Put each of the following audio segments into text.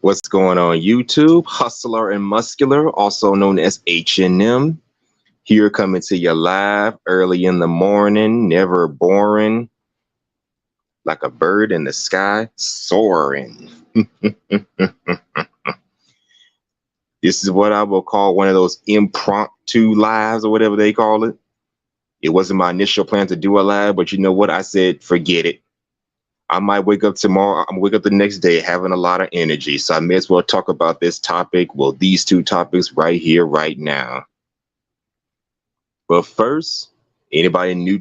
What's going on YouTube? Hustler and Muscular, also known as H&M. Here coming to you live early in the morning, never boring, like a bird in the sky, soaring. This is what I will call one of those impromptu lives or whatever they call it. It wasn't my initial plan to do a live, but you know what? I said, forget it. I might wake up tomorrow, I'm gonna wake up the next day having a lot of energy. So I may as well talk about this topic, well, these two topics right here, right now. But first, anybody new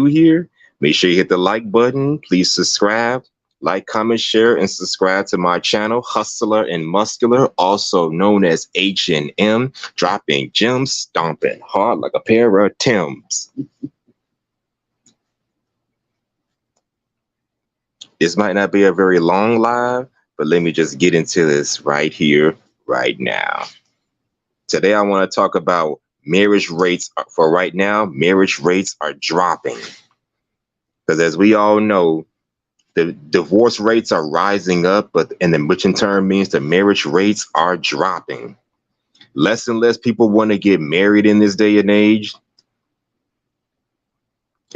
here, make sure you hit the like button. Please subscribe, like, comment, share, and subscribe to my channel, Hustler and Muscular, also known as H&M, dropping gems, stomping hard like a pair of Timbs. This might not be a very long live, but let me just get into this right here, right now. Today, I want to talk about marriage rates. For right now, marriage rates are dropping. Because as we all know, the divorce rates are rising up, which in turn means the marriage rates are dropping. Less and less people want to get married in this day and age.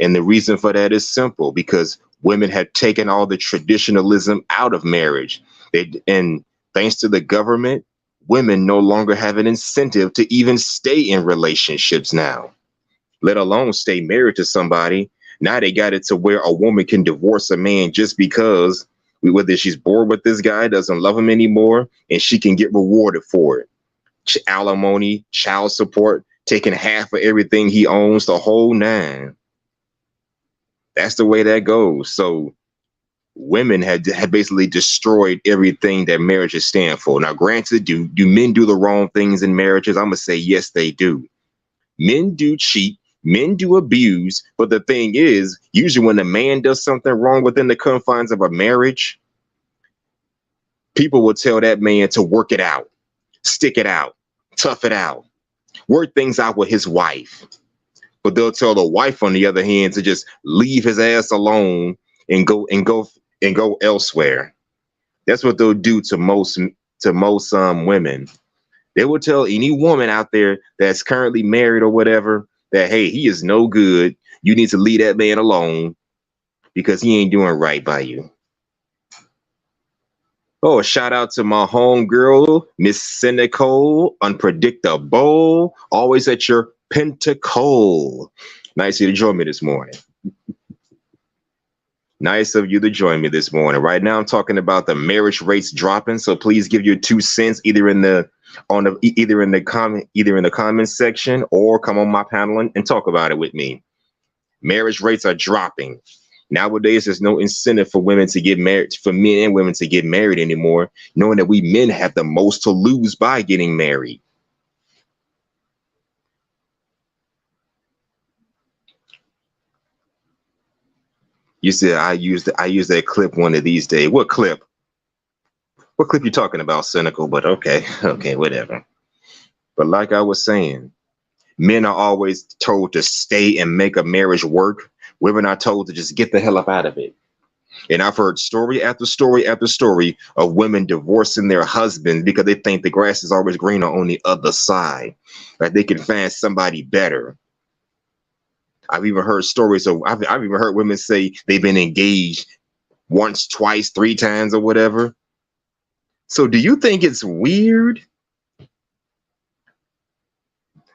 And the reason for that is simple, because women have taken all the traditionalism out of marriage. And thanks to the government, women no longer have an incentive to even stay in relationships now, let alone stay married to somebody. Now they got it to where a woman can divorce a man just because, whether she's bored with this guy, doesn't love him anymore, and she can get rewarded for it. Alimony, child support, taking half of everything he owns, the whole nine. That's the way that goes. So women had basically destroyed everything that marriages stand for. Now, granted, do men do the wrong things in marriages? I'm going to say, yes, they do. Men do cheat. Men do abuse. But the thing is, usually when a man does something wrong within the confines of a marriage, people will tell that man to work it out, stick it out, tough it out, work things out with his wife. But they'll tell the wife, on the other hand, to just leave his ass alone and go elsewhere. That's what they'll do to most women. They will tell any woman out there that's currently married or whatever that, hey, he is no good. You need to leave that man alone because he ain't doing right by you. Oh, shout out to my homegirl, Miss Cynical, Unpredictable, always at your pentacle. Nice of you to join me this morning. Nice of you to join me this morning. Right now, I'm talking about the marriage rates dropping. So please give your 2 cents either in the comment section or come on my panel and talk about it with me. Marriage rates are dropping. Nowadays, there's no incentive for women to get married, for men and women to get married anymore, knowing that we men have the most to lose by getting married. You said I use that clip one of these days. What clip? What clip you talking about, Cynical? But okay, whatever. But like I was saying, men are always told to stay and make a marriage work. Women are told to just get the hell up out of it. And I've heard story after story after story of women divorcing their husbands because they think the grass is always greener on the other side, like they can find somebody better. I've even heard stories of, I've even heard women say they've been engaged once, twice, 3 times or whatever. So do you think it's weird?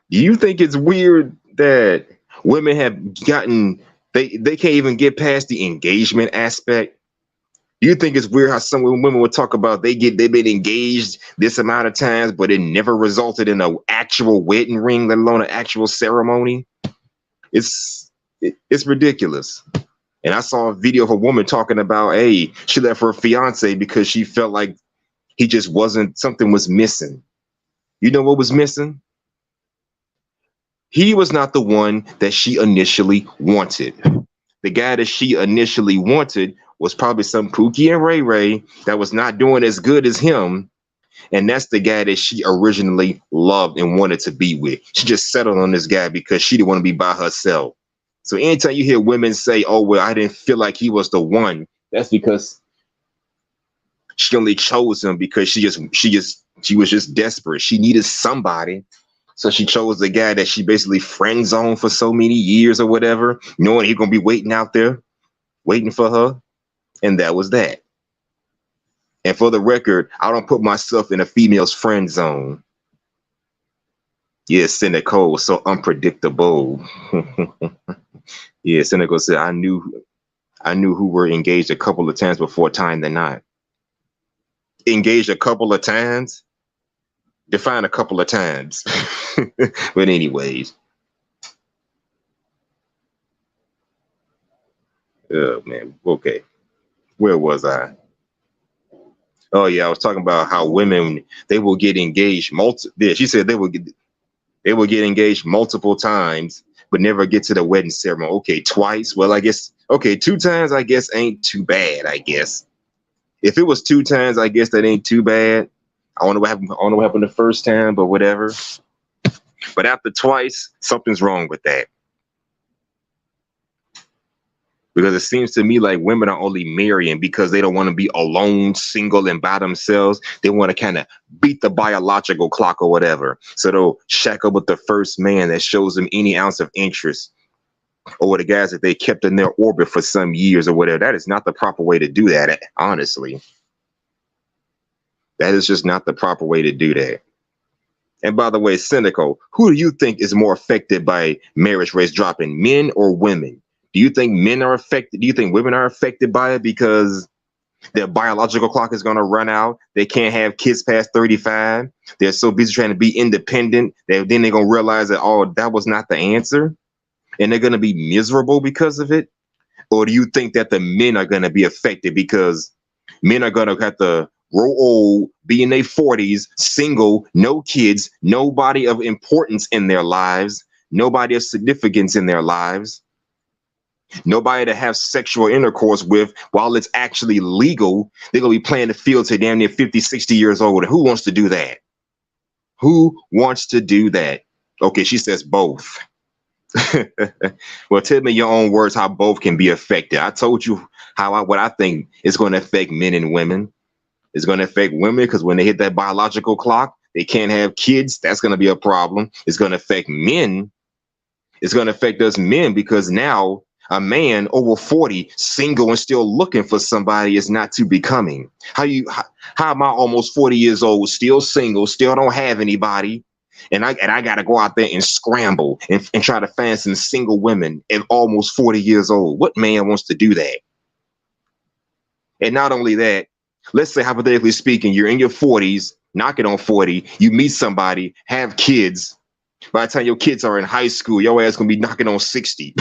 Do you think it's weird that women have gotten, they can't even get past the engagement aspect? Do you think it's weird how some women will talk about they've been engaged this amount of times, but it never resulted in an actual wedding ring, let alone an actual ceremony? It's ridiculous. And I saw a video of a woman talking about, hey, she left her fiance because she felt like he just wasn't, something was missing. You know what was missing? He was not the one that she initially wanted. The guy that she initially wanted was probably some Pookie and Ray Ray that was not doing as good as him. And that's the guy that she originally loved and wanted to be with. She just settled on this guy because she didn't want to be by herself. So anytime you hear women say, oh, well, I didn't feel like he was the one, that's because She only chose him because she was just desperate. She needed somebody. So she chose the guy that she basically friend zoned for so many years or whatever, knowing he's gonna be waiting out there, waiting for her. And that was that. And for the record, I don't put myself in a female's friend zone. Yeah, cynical, so unpredictable. Yeah, cynical said I knew who were engaged a couple of times before tying the knot. Engaged a couple of times? Define a couple of times. But anyways. Oh man, okay. Where was I? Oh yeah, I was talking about how women they will get engaged yeah, she said they will get engaged multiple times, but never get to the wedding ceremony. Okay, twice. Well, I guess okay, 2 times I guess ain't too bad, I guess. If it was 2 times, I guess that ain't too bad. I don't know what happened. I don't know what happened the first time, but whatever. But after twice, something's wrong with that. Because it seems to me like women are only marrying because they don't want to be alone, single, and by themselves. They want to kind of beat the biological clock or whatever. So they'll shack up with the first man that shows them any ounce of interest, or with the guys that they kept in their orbit for some years or whatever. That is not the proper way to do that, honestly. That is just not the proper way to do that. And by the way, cynical, who do you think is more affected by marriage rates dropping, men or women? Do you think men are affected? Do you think women are affected by it because their biological clock is going to run out? They can't have kids past 35. They're so busy trying to be independent that then they're going to realize that, oh, that was not the answer. And they're going to be miserable because of it? Or do you think that the men are going to be affected because men are going to have to grow old, be in their 40s, single, no kids, nobody of importance in their lives, nobody of significance in their lives, nobody to have sexual intercourse with while it's actually legal? They're going to be playing the field to damn near 50, 60 years old. Who wants to do that? Who wants to do that? Okay, she says both. Well, tell me your own words how both can be affected. I told you what I think is going to affect men and women. It's going to affect women because when they hit that biological clock, they can't have kids. That's going to be a problem. It's going to affect men. It's going to affect us men because now a man over 40, single and still looking for somebody is not too becoming. How am I almost 40 years old, still single, still don't have anybody? And I got to go out there and scramble and try to find some single women at almost 40 years old. What man wants to do that? And not only that, let's say, hypothetically speaking, you're in your 40s, knocking on 40, you meet somebody, have kids. By the time your kids are in high school, your ass gonna be knocking on 60.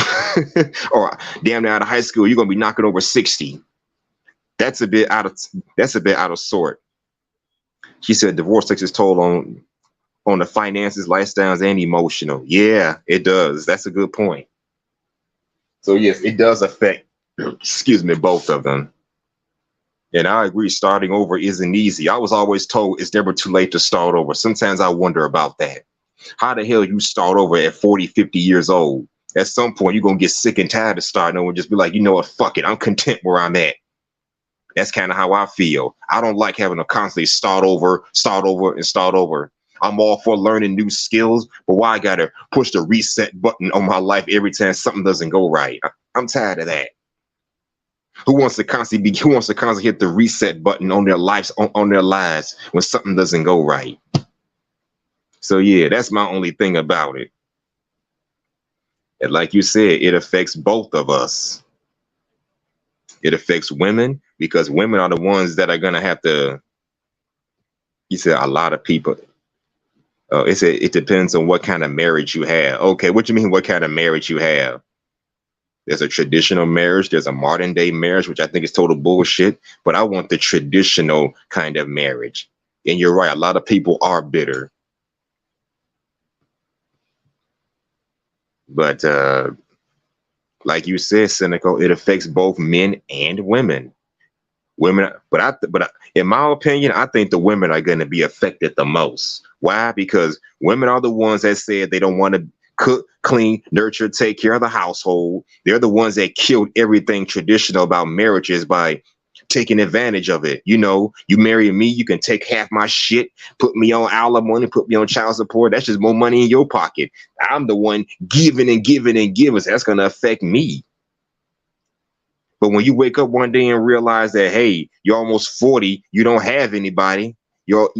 Or damn near out of high school, you're gonna be knocking over 60. That's a bit out of sort. She said divorce takes its toll on the finances, lifestyles, and emotional. Yeah, it does. That's a good point. So yes, it does affect, excuse me, both of them. And I agree, starting over isn't easy. I was always told it's never too late to start over. Sometimes I wonder about that. How the hell you start over at 40, 50 years old? At some point, you're going to get sick and tired of starting over and just be like, you know what, fuck it. I'm content where I'm at. That's kind of how I feel. I don't like having to constantly start over, and start over. I'm all for learning new skills, but why I got to push the reset button on my life every time something doesn't go right? I'm tired of that. Who wants to constantly hit the reset button on their lives, on their lives when something doesn't go right? So yeah, that's my only thing about it. And like you said, it affects both of us. It affects women because women are the ones that are gonna have to. You said a lot of people. It depends on what kind of marriage you have. Okay, what you mean? What kind of marriage you have? There's a traditional marriage. There's a modern day marriage, which I think is total bullshit. But I want the traditional kind of marriage. And you're right. A lot of people are bitter. But like you said, cynical, it affects both men and women. But in my opinion, I think the women are going to be affected the most. Why? Because women are the ones that said they don't want to cook, clean, nurture, take care of the household. They're the ones that killed everything traditional about marriages by taking advantage of it. You know, you marry me, you can take half my shit, put me on alimony, put me on child support. That's just more money in your pocket. I'm the one giving and giving and giving. So that's going to affect me. But when you wake up one day and realize that, hey, you're almost 40, you don't have anybody, your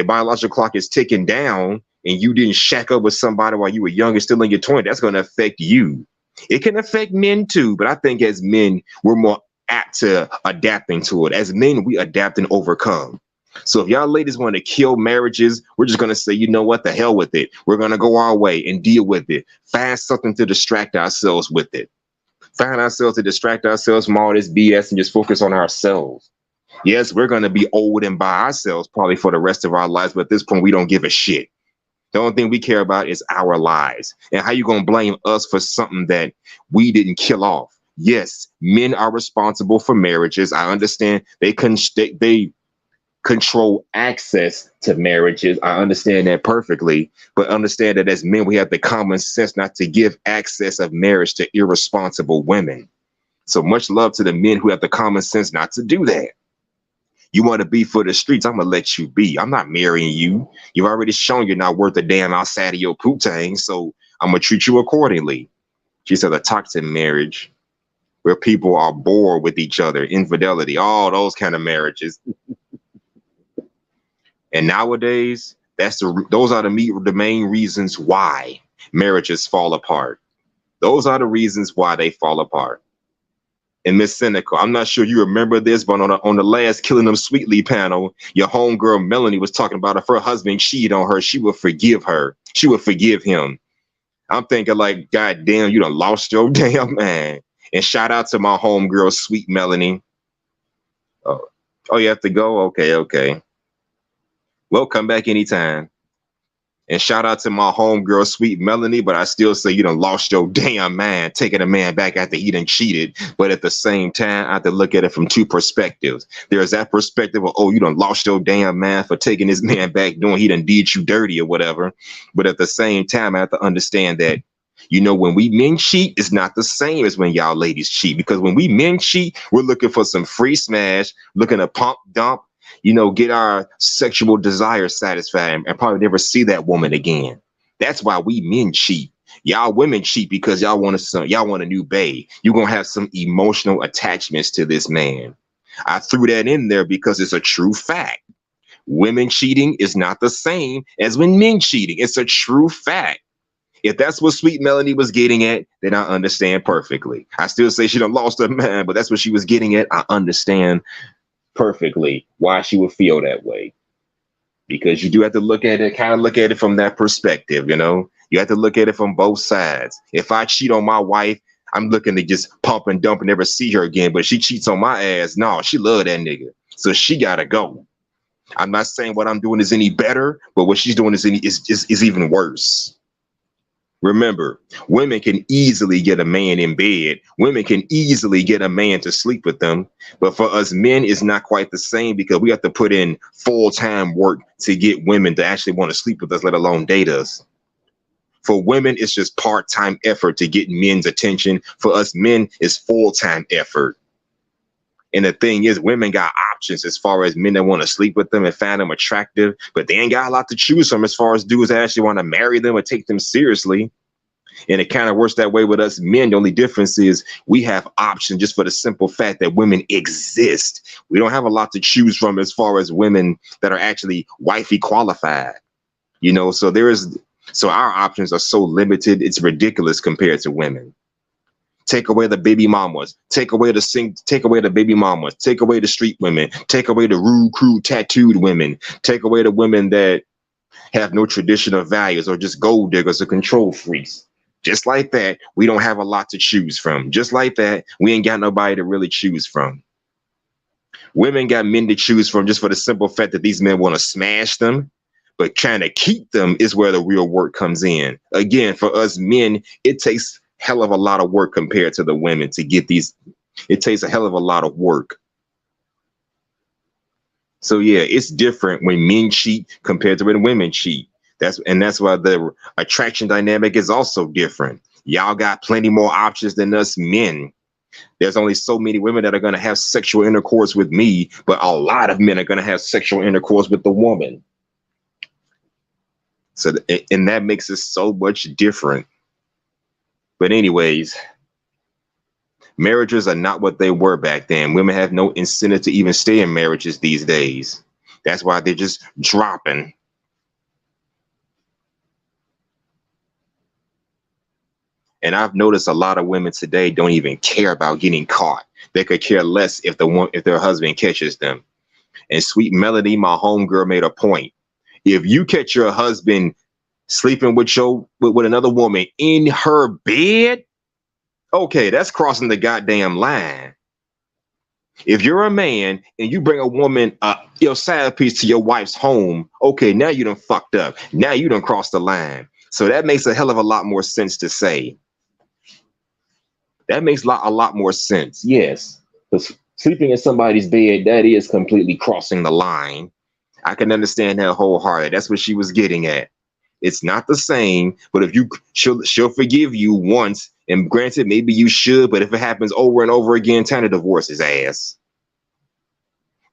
biological clock is ticking down, and you didn't shack up with somebody while you were young and still in your 20s, that's going to affect you. It can affect men too, but I think as men, we're more apt to adapting to it. As men, we adapt and overcome. So if y'all ladies want to kill marriages, we're just going to say, you know what, the hell with it. We're going to go our way and deal with it. Find something to distract ourselves with it. Find ourselves to distract ourselves from all this BS and just focus on ourselves. Yes, we're going to be old and by ourselves probably for the rest of our lives, but at this point, we don't give a shit. The only thing we care about is our lives. And how you going to blame us for something that we didn't kill off? Yes, men are responsible for marriages. I understand they control access to marriages. I understand that perfectly, but understand that as men, we have the common sense not to give access of marriage to irresponsible women. So much love to the men who have the common sense not to do that. You want to be for the streets, I'm going to let you be. I'm not marrying you. You've already shown you're not worth a damn outside of your poutine, so I'm going to treat you accordingly. She said a toxic marriage where people are bored with each other, infidelity, all those kind of marriages. And nowadays, those are the main reasons why marriages fall apart. Those are the reasons why they fall apart. And Miss Cynical, I'm not sure you remember this, but on the last Killing Them Sweetly panel, your homegirl Melanie was talking about if her husband cheated on her, she would forgive her. She would forgive him. I'm thinking like, God damn, you done lost your damn man. And shout out to my homegirl, Sweet Melanie. Oh, you have to go? Okay. Well, come back anytime. And shout out to my homegirl, Sweet Melanie, but I still say you done lost your damn man, taking a man back after he done cheated. But at the same time, I have to look at it from two perspectives. There's that perspective of, oh, you done lost your damn man for taking this man back, doing he done did you dirty or whatever. But at the same time, I have to understand that, you know, when we men cheat, it's not the same as when y'all ladies cheat. Because when we men cheat, we're looking for some free smash, looking to pump, dump, you know, get our sexual desire satisfied and probably never see that woman again. That's why we men cheat. Y'all women cheat because y'all want a new bae. You're going to have some emotional attachments to this man. I threw that in there because it's a true fact. Women cheating is not the same as when men cheating. It's a true fact. If that's what Sweet Melanie was getting at, then I understand perfectly. I still say she done lost her man, but that's what she was getting at. I understand perfectly why she would feel that way, because you do have to look at it from that perspective. You know, you have to look at it from both sides. If I cheat on my wife, I'm looking to just pump and dump and never see her again. But she cheats on my ass, no, she love that nigga, so she gotta go. I'm not saying what I'm doing is any better, but what she's doing is even worse. Remember, women can easily get a man in bed. Women can easily get a man to sleep with them. But for us men, it's not quite the same, because we have to put in full-time work to get women to actually want to sleep with us, let alone date us. For women, it's just part-time effort to get men's attention. For us men, it's full-time effort. And the thing is, women got options as far as men that want to sleep with them and find them attractive, but they ain't got a lot to choose from as far as dudes that actually want to marry them or take them seriously. And it kind of works that way with us men. The only difference is we have options just for the simple fact that women exist. We don't have a lot to choose from as far as women that are actually wifey qualified, you know, so our options are so limited. It's ridiculous compared to women. Take away the baby mamas, take away the baby mamas, take away the street women, take away the rude, crude, tattooed women, take away the women that have no traditional values or just gold diggers or control freaks. Just like that, we don't have a lot to choose from. Just like that, we ain't got nobody to really choose from. Women got men to choose from just for the simple fact that these men want to smash them, but trying to keep them is where the real work comes in. Again, for us men, it takes hell of a lot of work compared to the women to get these. It takes a hell of a lot of work. So yeah, it's different when men cheat compared to when women cheat. That's why the attraction dynamic is also different. Y'all got plenty more options than us men. There's only so many women that are going to have sexual intercourse with me, but a lot of men are going to have sexual intercourse with the woman. So, and that makes it so much different. But anyways, marriages are not what they were back then. Women have no incentive to even stay in marriages these days. That's why they're just dropping. And I've noticed a lot of women today don't even care about getting caught. They could care less if their husband catches them. And Sweet Melody, my homegirl, made a point. If you catch your husband sleeping with another woman in her bed, okay, that's crossing the goddamn line. If you're a man and you bring a woman, your side piece to your wife's home, okay, now you done fucked up. Now you done crossed the line. So that makes a hell of a lot more sense to say. That makes a lot more sense. Yes, because sleeping in somebody's bed, that is completely crossing the line. I can understand that wholeheartedly. That's what she was getting at. It's not the same, but if she'll forgive you once, and granted, maybe you should, but if it happens over and over again, time to divorce his ass.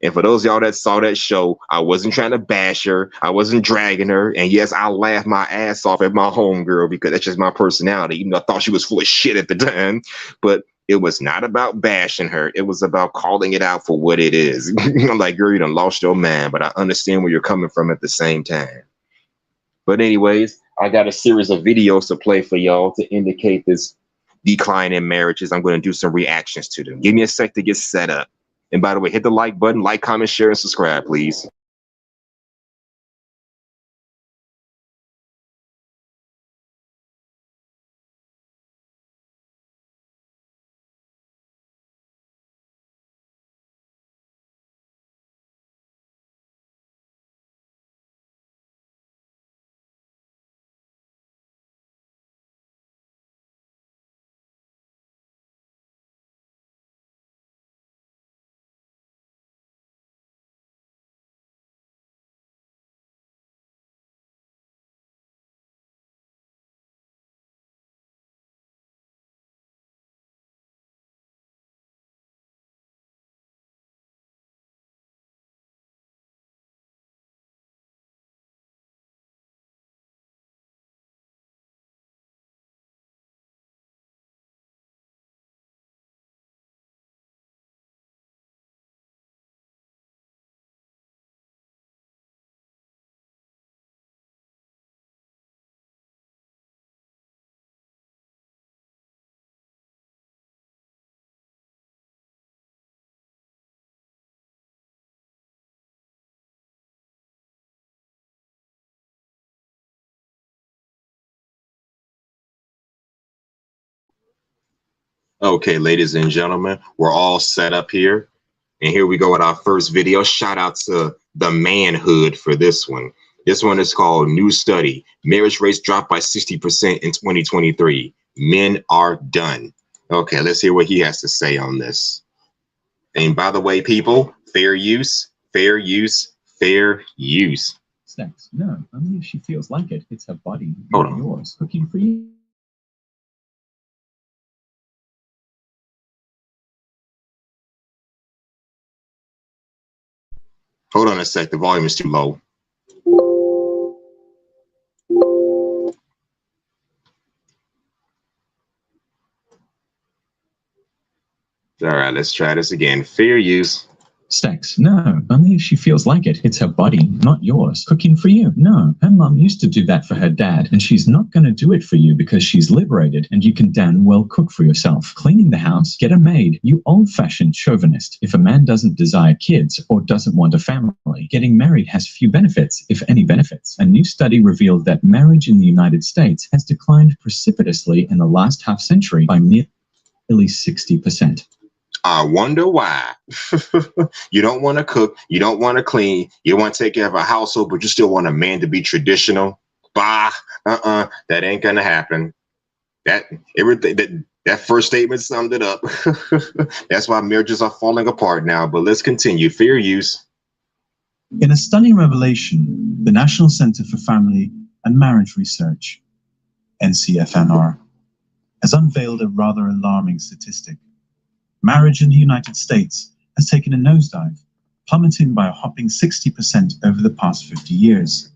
And for those of y'all that saw that show, I wasn't trying to bash her. I wasn't dragging her. And yes, I laughed my ass off at my homegirl because that's just my personality, even though I thought she was full of shit at the time. But it was not about bashing her. It was about calling it out for what it is. I'm like, girl, you done lost your man, but I understand where you're coming from at the same time. But anyways, I got a series of videos to play for y'all to indicate this decline in marriages. I'm going to do some reactions to them. Give me a sec to get set up. And by the way, hit the like button, like, comment, share, and subscribe, please. Okay, ladies and gentlemen, we're all set up here. And here we go with our first video. Shout out to the manhood for this one. This one is called New Study. Marriage rates dropped by 60% in 2023. Men are done. Okay, let's hear what he has to say on this. And by the way, people, fair use, fair use, fair use. Sex? No, only if she feels like it. It's her body, not yours. Cooking for you. Hold on a sec. The volume is too low. All right, let's try this again. Fair use. Sex? No, only if she feels like it. It's her body, not yours. Cooking for you? No, her mum used to do that for her dad, and she's not going to do it for you because she's liberated and you can damn well cook for yourself. Cleaning the house? Get a maid. You old-fashioned chauvinist. If a man doesn't desire kids or doesn't want a family, getting married has few benefits, if any benefits. A new study revealed that marriage in the United States has declined precipitously in the last half-century by nearly 60%. I wonder why. You don't want to cook, you don't want to clean, you want to take care of a household, but you still want a man to be traditional. Bah, that ain't gonna happen. That first statement summed it up. That's why marriages are falling apart now. But let's continue. Fair use. In a stunning revelation, the National Center for Family and Marriage Research, NCFMR, has unveiled a rather alarming statistic. Marriage in the United States has taken a nosedive, plummeting by a hopping 60% over the past 50 years.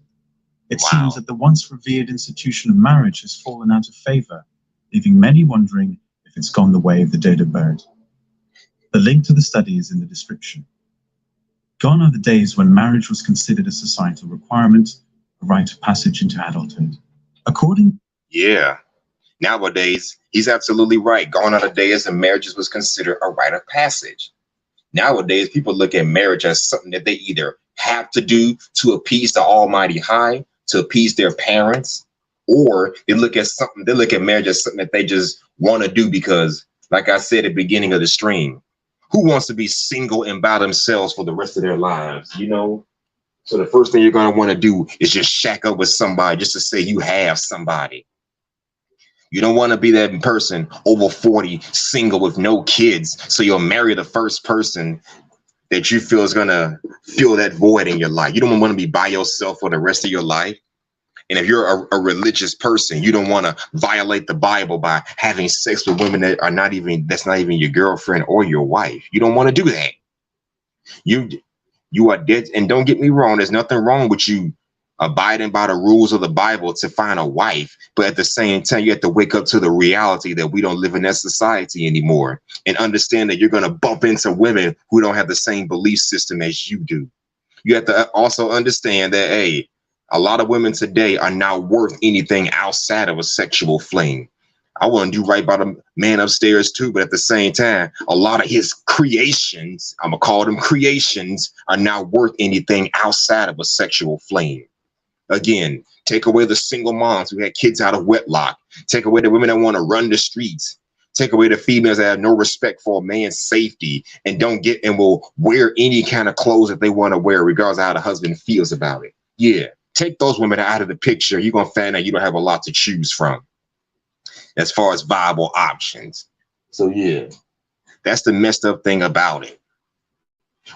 It seems that the once revered institution of marriage has fallen out of favor, leaving many wondering if it's gone the way of the dodo bird. The link to the study is in the description. Gone are the days when marriage was considered a societal requirement, a rite of passage into adulthood. Yeah. Nowadays, he's absolutely right. Gone are the days when marriages was considered a rite of passage. Nowadays, people look at marriage as something that they either have to do to appease the Almighty High, to appease their parents, or they look at marriage as something that they just want to do because, like I said at the beginning of the stream, who wants to be single and by themselves for the rest of their lives, you know? So the first thing you're going to want to do is just shack up with somebody just to say you have somebody. You don't want to be that person over 40, single with no kids. So you'll marry the first person that you feel is going to fill that void in your life. You don't want to be by yourself for the rest of your life. And if you're a religious person, you don't want to violate the Bible by having sex with women that are that's not even your girlfriend or your wife. You don't want to do that. You are dead. And don't get me wrong, there's nothing wrong with you abiding by the rules of the Bible to find a wife. But at the same time, you have to wake up to the reality that we don't live in that society anymore and understand that you're going to bump into women who don't have the same belief system as you do. You have to also understand that, hey, a lot of women today are not worth anything outside of a sexual fling. I want to do right by the man upstairs too, but at the same time, a lot of his creations, I'm gonna call them creations, are not worth anything outside of a sexual flame. Again, take away the single moms who had kids out of wedlock. Take away the women that want to run the streets. Take away the females that have no respect for a man's safety and will wear any kind of clothes that they want to wear, regardless of how the husband feels about it. Yeah, take those women out of the picture. You're gonna find out you don't have a lot to choose from as far as viable options. So yeah, that's the messed up thing about it.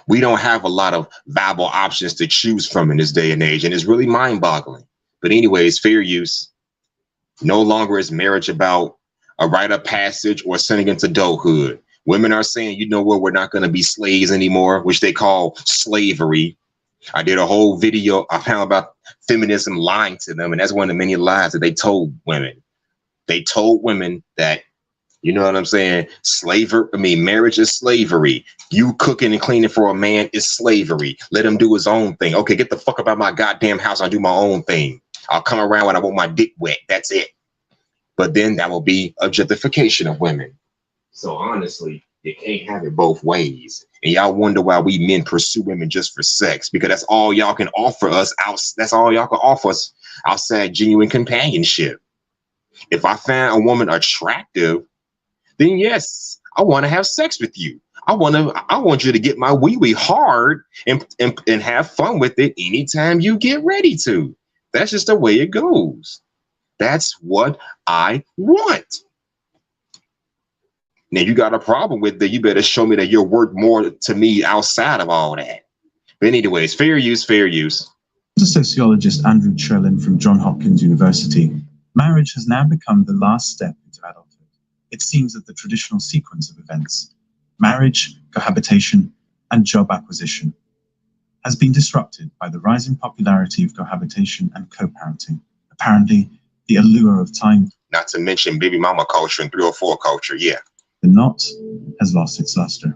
We don't have a lot of viable options to choose from in this day and age, and it's really mind-boggling. But anyways, fair use. No longer is marriage about a rite of passage or sending into adulthood. Women are saying, you know what, we're not going to be slaves anymore, which they call slavery. I did a whole video I found about feminism lying to them, and that's one of the many lies that they told women. They told women that, you know what I'm saying? Marriage is slavery. You cooking and cleaning for a man is slavery. Let him do his own thing. Okay, get the fuck about my goddamn house. I'll do my own thing. I'll come around when I want my dick wet. That's it. But then that will be objectification of women. So honestly, you can't have it both ways. And y'all wonder why we men pursue women just for sex, because that's all y'all can offer us. That's all y'all can offer us outside genuine companionship. If I find a woman attractive, then yes, I want to have sex with you. I want you to get my wee-wee hard and have fun with it anytime you get ready to. That's just the way it goes. That's what I want. Now you got a problem with that, you better show me that you're worth more to me outside of all that. But anyways, fair use, fair use. Sociologist Andrew Cherlin from Johns Hopkins University, marriage has now become the last step into adulthood. It seems that the traditional sequence of events, marriage, cohabitation, and job acquisition, has been disrupted by the rising popularity of cohabitation and co-parenting. Apparently, the allure of time, not to mention baby mama culture and 304 culture, yeah. The knot has lost its luster.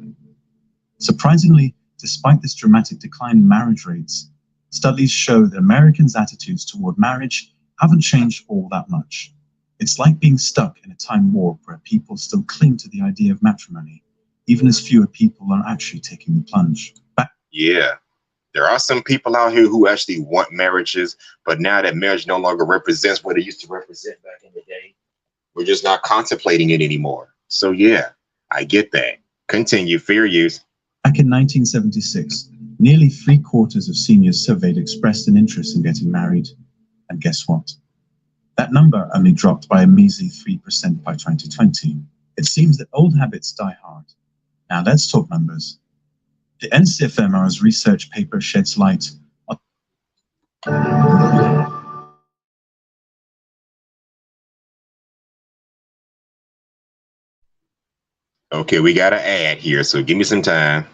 Surprisingly, despite this dramatic decline in marriage rates, studies show that Americans' attitudes toward marriage haven't changed all that much. It's like being stuck in a time warp where people still cling to the idea of matrimony, even as fewer people are actually taking the plunge. Yeah, there are some people out here who actually want marriages, but now that marriage no longer represents what it used to represent back in the day, we're just not contemplating it anymore. So yeah, I get that. Continue, fair use. Back in 1976, nearly 3/4 of seniors surveyed expressed an interest in getting married. And guess what? That number only dropped by a measly 3% by 2020. It seems that old habits die hard. Now let's talk numbers. The NCFMR's research paper sheds light on Okay, we got to add here, so give me some time.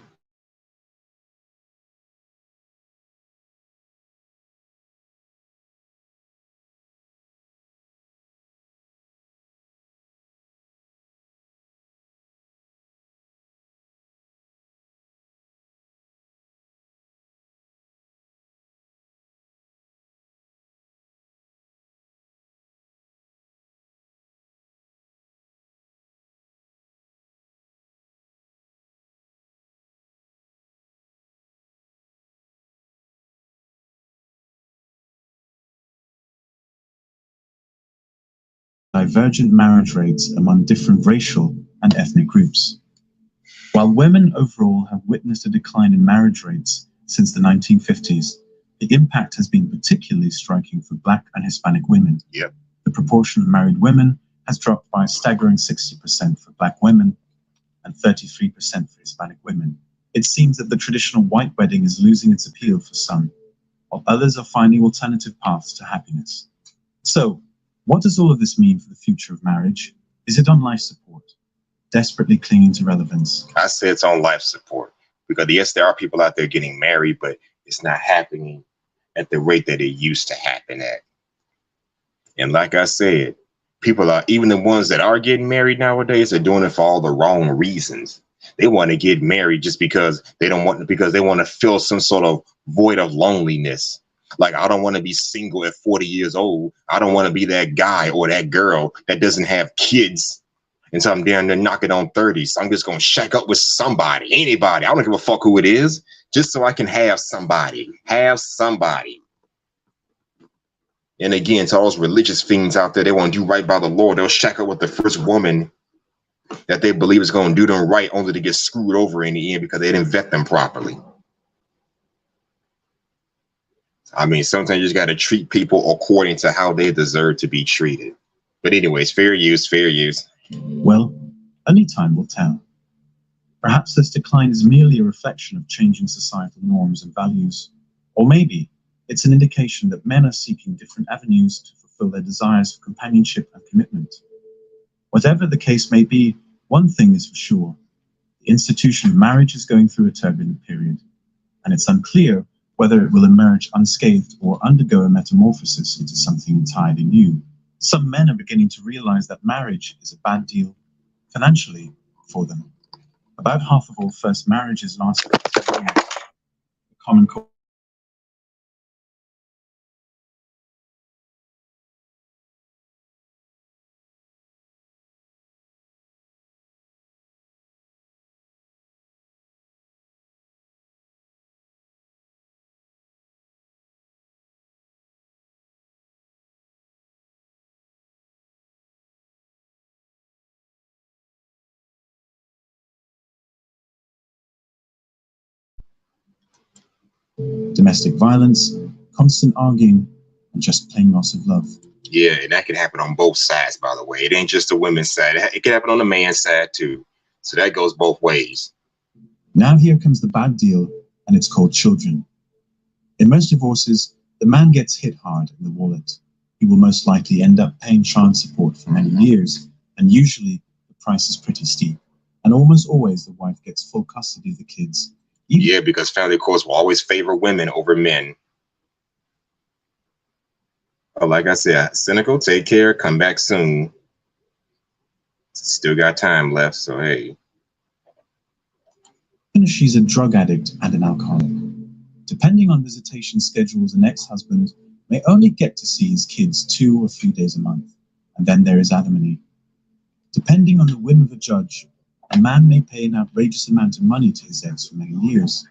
Divergent marriage rates among different racial and ethnic groups. While women overall have witnessed a decline in marriage rates since the 1950s, the impact has been particularly striking for Black and Hispanic women. Yep. The proportion of married women has dropped by a staggering 60% for Black women and 33% for Hispanic women. It seems that the traditional white wedding is losing its appeal for some, while others are finding alternative paths to happiness. So, what does all of this mean for the future of marriage? Is it on life support, desperately clinging to relevance? I say it's on life support because, yes, there are people out there getting married, but it's not happening at the rate that it used to happen at. And like I said, people are, even the ones that are getting married nowadays, are doing it for all the wrong reasons. They want to get married just because they want to fill some sort of void of loneliness. Like, I don't want to be single at 40 years old. I don't want to be that guy or that girl that doesn't have kids. And so I'm down there knocking on 30. So I'm just going to shack up with somebody, anybody. I don't give a fuck who it is, just so I can have somebody. And again, to all those religious fiends out there, they want to do right by the Lord. They'll shack up with the first woman that they believe is going to do them right, only to get screwed over in the end because they didn't vet them properly. I mean, sometimes you just got to treat people according to how they deserve to be treated. But anyways, fair use. Well, only time will tell. Perhaps this decline is merely a reflection of changing societal norms and values. Or maybe it's an indication that men are seeking different avenues to fulfill their desires for companionship and commitment. Whatever the case may be, one thing is for sure. The institution of marriage is going through a turbulent period, and it's unclear whether it will emerge unscathed or undergo a metamorphosis into something entirely new. Some men are beginning to realize that marriage is a bad deal financially for them. About half of all first marriages last year. The common cause domestic violence, constant arguing, and just plain loss of love. Yeah, and that can happen on both sides, by the way. It ain't just the women's side. It can happen on the man's side, too. So that goes both ways. Now here comes the bad deal, and it's called children. In most divorces, the man gets hit hard in the wallet. He will most likely end up paying child support for many years, and usually the price is pretty steep. And almost always the wife gets full custody of the kids. Yeah, because family courts will always favor women over men. But like I said, cynical, take care, come back soon. Still got time left, so hey. She's a drug addict and an alcoholic. Depending on visitation schedules, an ex-husband may only get to see his kids 2 or 3 days a month. And then there is alimony. Depending on the whim of a judge, a man may pay an outrageous amount of money to his ex for many years.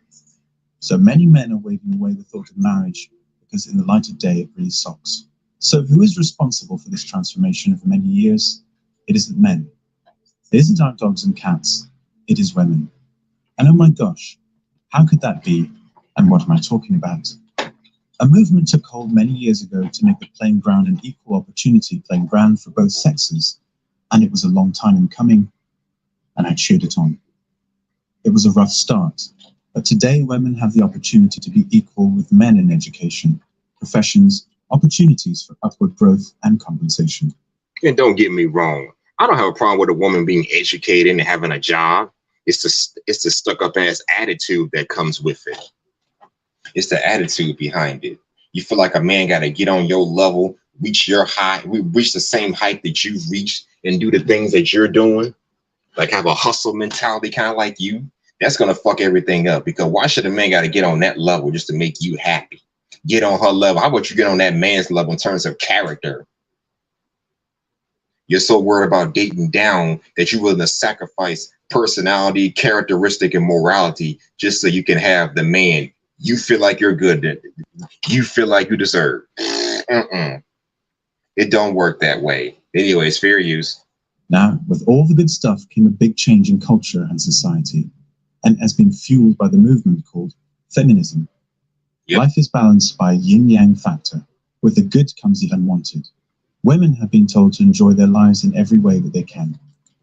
So many men are waving away the thought of marriage because in the light of day it really sucks. So who is responsible for this transformation over many years? It isn't men. It isn't our dogs and cats. It is women. And oh my gosh, how could that be? And what am I talking about? A movement took hold many years ago to make the playing ground an equal opportunity playing ground for both sexes. And it was a long time in coming, and I cheered it on. It was a rough start, but today women have the opportunity to be equal with men in education, professions, opportunities for upward growth and compensation. And don't get me wrong, I don't have a problem with a woman being educated and having a job. It's the stuck up ass attitude that comes with it. It's the attitude behind it. You feel like a man got to get on your level, reach your height, reach the same height that you've reached, and do the things that you're doing. Like have a hustle mentality, kind of like you. That's gonna fuck everything up. Because why should a man got to get on that level just to make you happy? Get on her level. How about you get on that man's level in terms of character? You're so worried about dating down that you're willing to sacrifice personality, characteristic, and morality just so you can have the man you feel like you're good at, you feel like you deserve. It don't work that way. Anyways, fair use. Now, with all the good stuff came a big change in culture and society, and has been fueled by the movement called feminism. Yep. Life is balanced by a yin-yang factor. With the good comes the unwanted. Women have been told to enjoy their lives in every way that they can.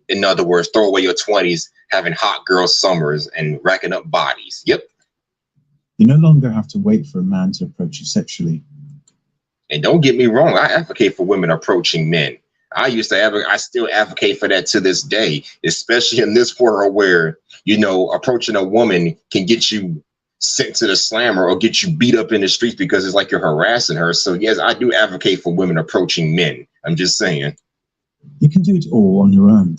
In other words, throw away your 20s, having hot girl summers and racking up bodies. Yep. You no longer have to wait for a man to approach you sexually. And don't get me wrong, I advocate for women approaching men. I still advocate for that to this day, especially in this world where, approaching a woman can get you sent to the slammer or get you beat up in the streets because it's like you're harassing her. So yes, I do advocate for women approaching men. I'm just saying. You can do it all on your own.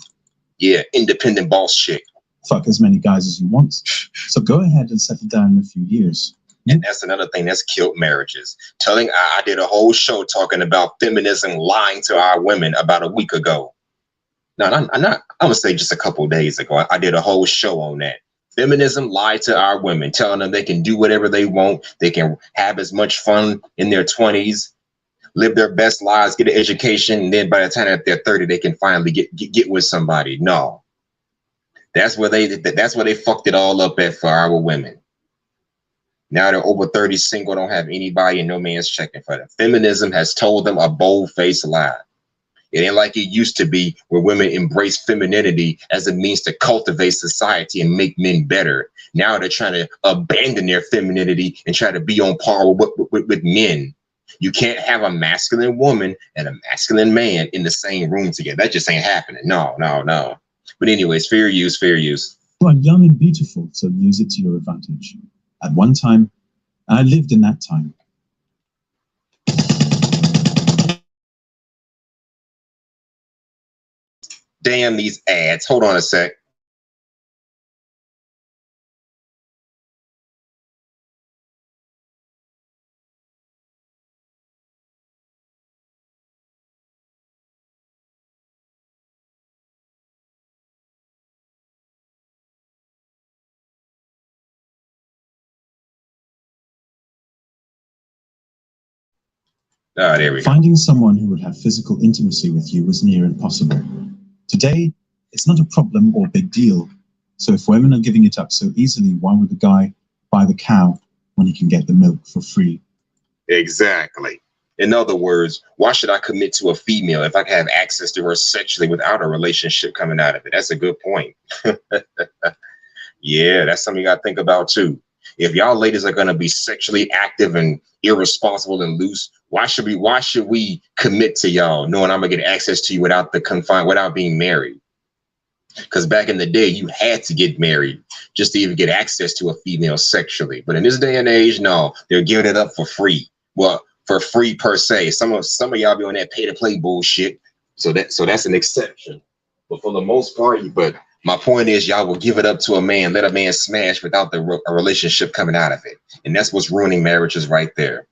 Yeah, independent boss chick. Fuck as many guys as you want. So go ahead and settle down in a few years. And that's another thing that's killed marriages. I did a whole show talking about feminism lying to our women about a week ago. No, I'm gonna say just a couple of days ago. I did a whole show on that. Feminism lied to our women, telling them they can do whatever they want. They can have as much fun in their 20s, live their best lives, get an education, and then by the time that they're 30, they can finally get with somebody. No. That's where they fucked it all up at for our women. Now they're over 30, single, don't have anybody, and no man's checking for them. Feminism has told them a bold-faced lie. It ain't like it used to be where women embrace femininity as a means to cultivate society and make men better. Now they're trying to abandon their femininity and try to be on par with men. You can't have a masculine woman and a masculine man in the same room together. That just ain't happening. No. But anyways, fair use. You are young and beautiful, so use it to your advantage. At one time, I lived in that time. Damn these ads. Hold on a sec. There we go. Finding someone who would have physical intimacy with you was near impossible. Today, it's not a problem or big deal. So if women are giving it up so easily, why would the guy buy the cow when he can get the milk for free? Exactly. In other words, why should I commit to a female if I can have access to her sexually without a relationship coming out of it? That's a good point. Yeah, that's something you got to think about too. If y'all ladies are going to be sexually active and irresponsible and loose, why should we commit to y'all knowing I'm gonna get access to you without being married? Because back in the day, you had to get married just to even get access to a female sexually. But in this day and age, no, they're giving it up for free. Well, for free per se. Some of y'all be on that pay to play bullshit. So that's an exception. But for the most part, my point is y'all will give it up to a man, let a man smash without a relationship coming out of it. And that's what's ruining marriages right there.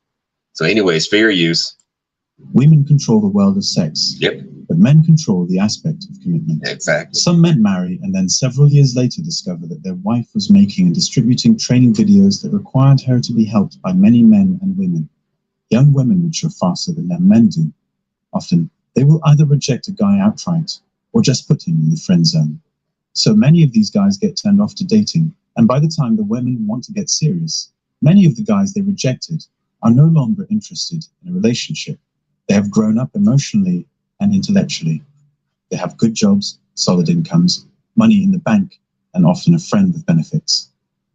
So anyways, fair use. Women control the world of sex. Yep. But men control the aspect of commitment. Exactly. Some men marry and then several years later discover that their wife was making and distributing training videos that required her to be helped by many men and women. Young women mature faster than their men do. Often, they will either reject a guy outright or just put him in the friend zone. So many of these guys get turned off to dating, and by the time the women want to get serious, many of the guys they rejected are no longer interested in a relationship. They have grown up emotionally and intellectually. They have good jobs, solid incomes, money in the bank, and often a friend with benefits.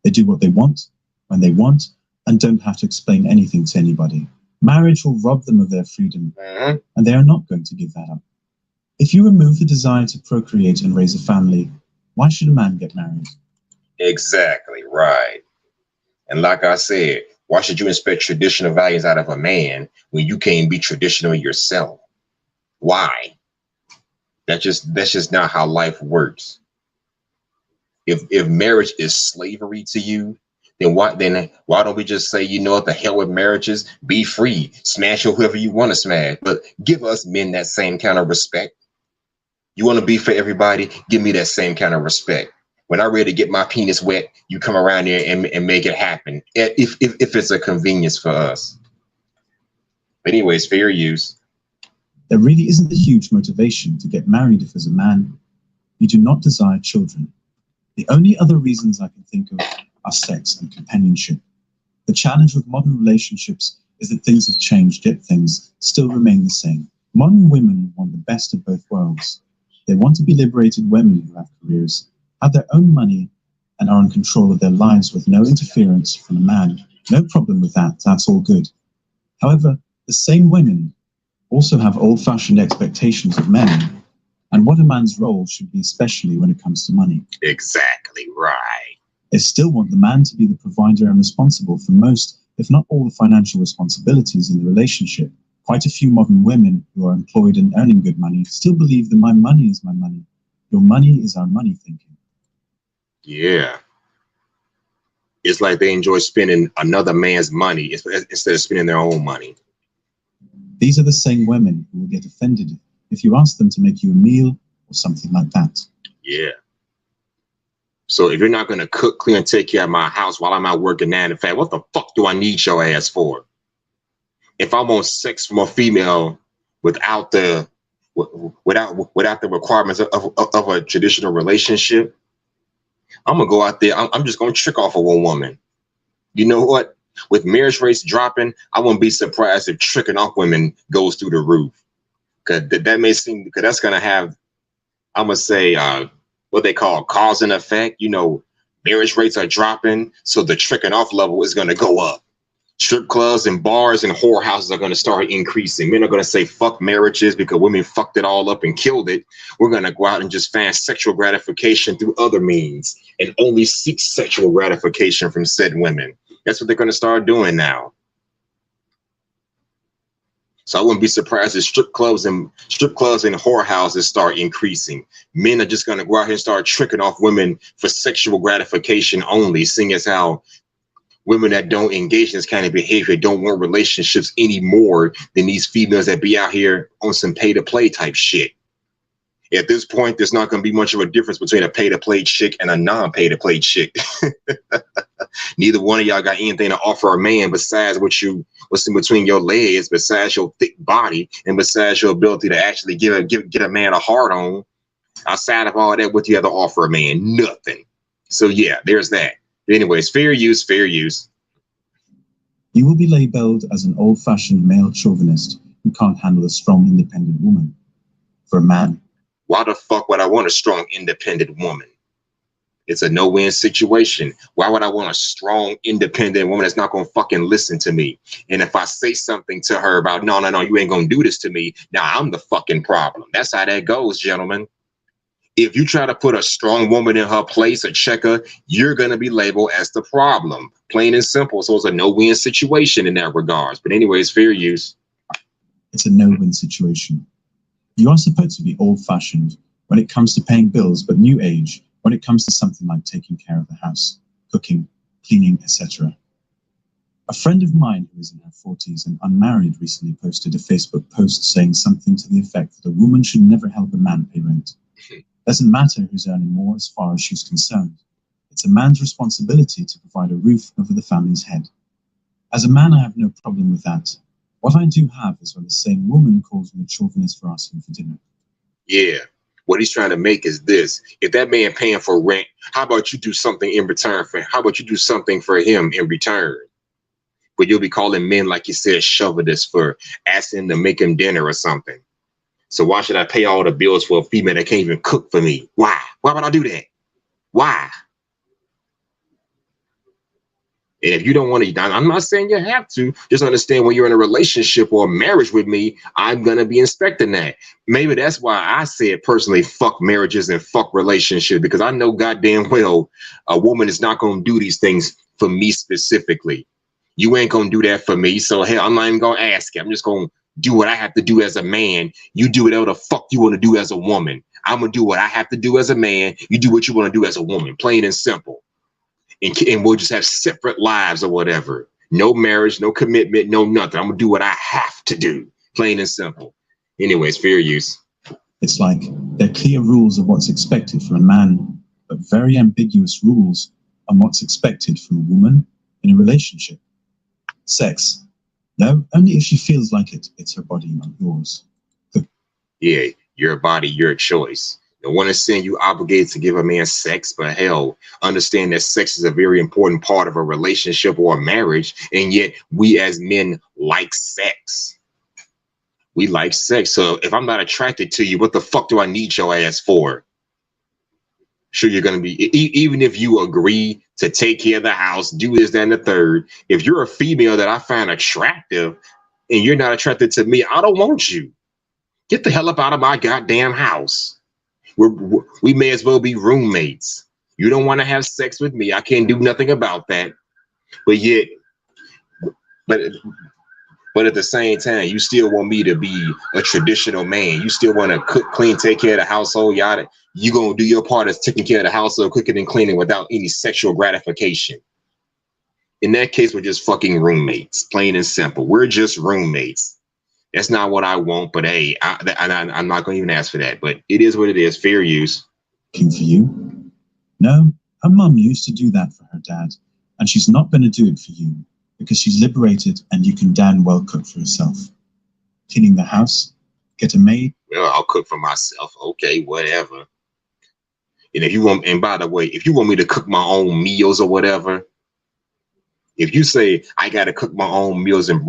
They do what they want, when they want, and don't have to explain anything to anybody. Marriage will rob them of their freedom, and they are not going to give that up. If you remove the desire to procreate and raise a family, why should a man get married? Exactly right. And like I said, why should you expect traditional values out of a man when you can't be traditional yourself? Why? That's just not how life works. If marriage is slavery to you, then why don't we just say, you know what, the hell with marriages, be free, smash whoever you want to smash, but give us men that same kind of respect. You want to be for everybody, give me that same kind of respect. When I'm ready to get my penis wet, you come around there and make it happen. If it's a convenience for us. But anyways, fair use. There really isn't a huge motivation to get married if, as a man, you do not desire children. The only other reasons I can think of are sex and companionship. The challenge with modern relationships is that things have changed, yet things still remain the same. Modern women want the best of both worlds. They want to be liberated women who have careers, have their own money, and are in control of their lives with no interference from a man. No problem with that, that's all good. However, the same women also have old-fashioned expectations of men and what a man's role should be, especially when it comes to money. Exactly right. They still want the man to be the provider and responsible for most, if not all, the financial responsibilities in the relationship. Quite a few modern women who are employed and earning good money still believe that my money is my money. Your money is our money thinking. Yeah. It's like they enjoy spending another man's money instead of spending their own money. These are the same women who will get offended if you ask them to make you a meal or something like that. Yeah. So if you're not going to cook, clean, and take care of my house while I'm out working 9 to 5, what the fuck do I need your ass for? If I want sex from a female without the requirements of a traditional relationship, I'm gonna go out there. I'm just gonna trick off of one woman. You know what? With marriage rates dropping, I wouldn't be surprised if tricking off women goes through the roof. Because that may seem, because that's gonna have, I'm gonna say, what they call cause and effect. You know, marriage rates are dropping, so the tricking off level is gonna go up. Strip clubs and bars and whorehouses are going to start increasing. Men are going to say fuck marriages because women fucked it all up and killed it. We're going to go out and just find sexual gratification through other means and only seek sexual gratification from said women. That's what they're going to start doing now. So I wouldn't be surprised if strip clubs and whorehouses start increasing. Men are just going to go out here and start tricking off women for sexual gratification only, seeing as how women that don't engage in this kind of behavior don't want relationships any more than these females that be out here on some pay-to-play type shit. At this point, there's not going to be much of a difference between a pay-to-play chick and a non-pay-to-play chick. Neither one of y'all got anything to offer a man besides what's in between your legs, besides your thick body, and besides your ability to actually get a man a hard on. Outside of all that, what do you have to offer a man? Nothing. So yeah, there's that. Anyways, fair use, fair use. You will be labeled as an old-fashioned male chauvinist who can't handle a strong, independent woman. For a man, why the fuck would I want a strong, independent woman? It's a no-win situation. Why would I want a strong, independent woman that's not going to fucking listen to me? And if I say something to her about, no, you ain't going to do this to me, now I'm the fucking problem. That's how that goes, gentlemen. If you try to put a strong woman in her place, a checker, you're going to be labeled as the problem. Plain and simple. So it's a no-win situation in that regards. But anyways, fair use. It's a no-win situation. You are supposed to be old-fashioned when it comes to paying bills, but new age when it comes to something like taking care of the house, cooking, cleaning, etc. A friend of mine who is in her 40s and unmarried recently posted a Facebook post saying something to the effect that a woman should never help a man pay rent. Doesn't matter who's earning more as far as she's concerned. It's a man's responsibility to provide a roof over the family's head. As a man, I have no problem with that. What I do have is when the same woman calls me a chauvinist for asking for dinner. Yeah, what he's trying to make is this. If that man paying for rent, how about you do something in return for him? How about you do something for him in return? But you'll be calling men, like you said, chauvinists for asking to make him dinner or something. So why should I pay all the bills for a female that can't even cook for me? Why? Why would I do that? Why? And if you don't want to, I'm not saying you have to. Just understand when you're in a relationship or a marriage with me, I'm going to be inspecting that. Maybe that's why I said personally, fuck marriages and fuck relationships, because I know goddamn well a woman is not going to do these things for me specifically. You ain't going to do that for me. So, hell, I'm not even going to ask you. I'm just going to do what I have to do as a man. You do whatever the fuck you want to do as a woman. I'm going to do what I have to do as a man. You do what you want to do as a woman. Plain and simple. And we'll just have separate lives or whatever. No marriage, no commitment, no nothing. I'm gonna do what I have to do, plain and simple. Anyways, fair use. It's like there are clear rules of what's expected from a man, but very ambiguous rules on what's expected from a woman in a relationship. Sex. No, only if she feels like it. It's her body, not yours. Yeah, your body, your choice. No one is saying you obligated to give a man sex, but hell, understand that sex is a very important part of a relationship or a marriage, and yet we as men like sex. We like sex. So if I'm not attracted to you, what the fuck do I need your ass for? Sure, you're going to be, even if you agree to take care of the house, do this, that, and the third. If you're a female that I find attractive and you're not attracted to me, I don't want you. Get the hell up out of my goddamn house. We may as well be roommates. You don't want to have sex with me. I can't do nothing about that. But yet, but at the same time, you still want me to be a traditional man. You still want to cook, clean, take care of the household, yada. You gonna do your part as taking care of the household, cooking and cleaning without any sexual gratification. In that case, we're just fucking roommates, plain and simple. We're just roommates. That's not what I want, but hey, I'm not going to even ask for that. But it is what it is. Fair use. For you? No, her mum used to do that for her dad, and she's not going to do it for you because she's liberated and you can damn well cook for yourself. Cleaning the house, get a maid. Well, I'll cook for myself. Okay, whatever. And if you want, and by the way, if you want me to cook my own meals or whatever, if you say I got to cook my own meals and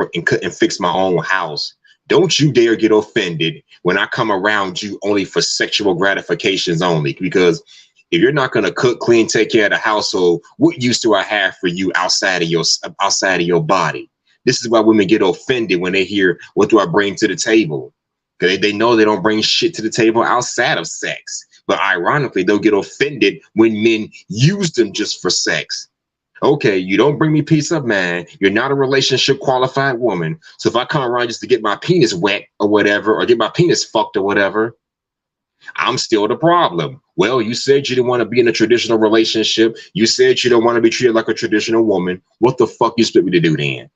fix my own house, don't you dare get offended when I come around you only for sexual gratifications only. Because if you're not going to cook, clean, take care of the household, what use do I have for you outside of your body? This is why women get offended when they hear, what do I bring to the table? Because they know they don't bring shit to the table outside of sex. But ironically, they'll get offended when men use them just for sex. Okay, you don't bring me peace of mind. You're not a relationship qualified woman. So if I come around just to get my penis wet or whatever, or get my penis fucked or whatever, I'm still the problem. Well, you said you didn't want to be in a traditional relationship. You said you don't want to be treated like a traditional woman. What the fuck you expect me to do then?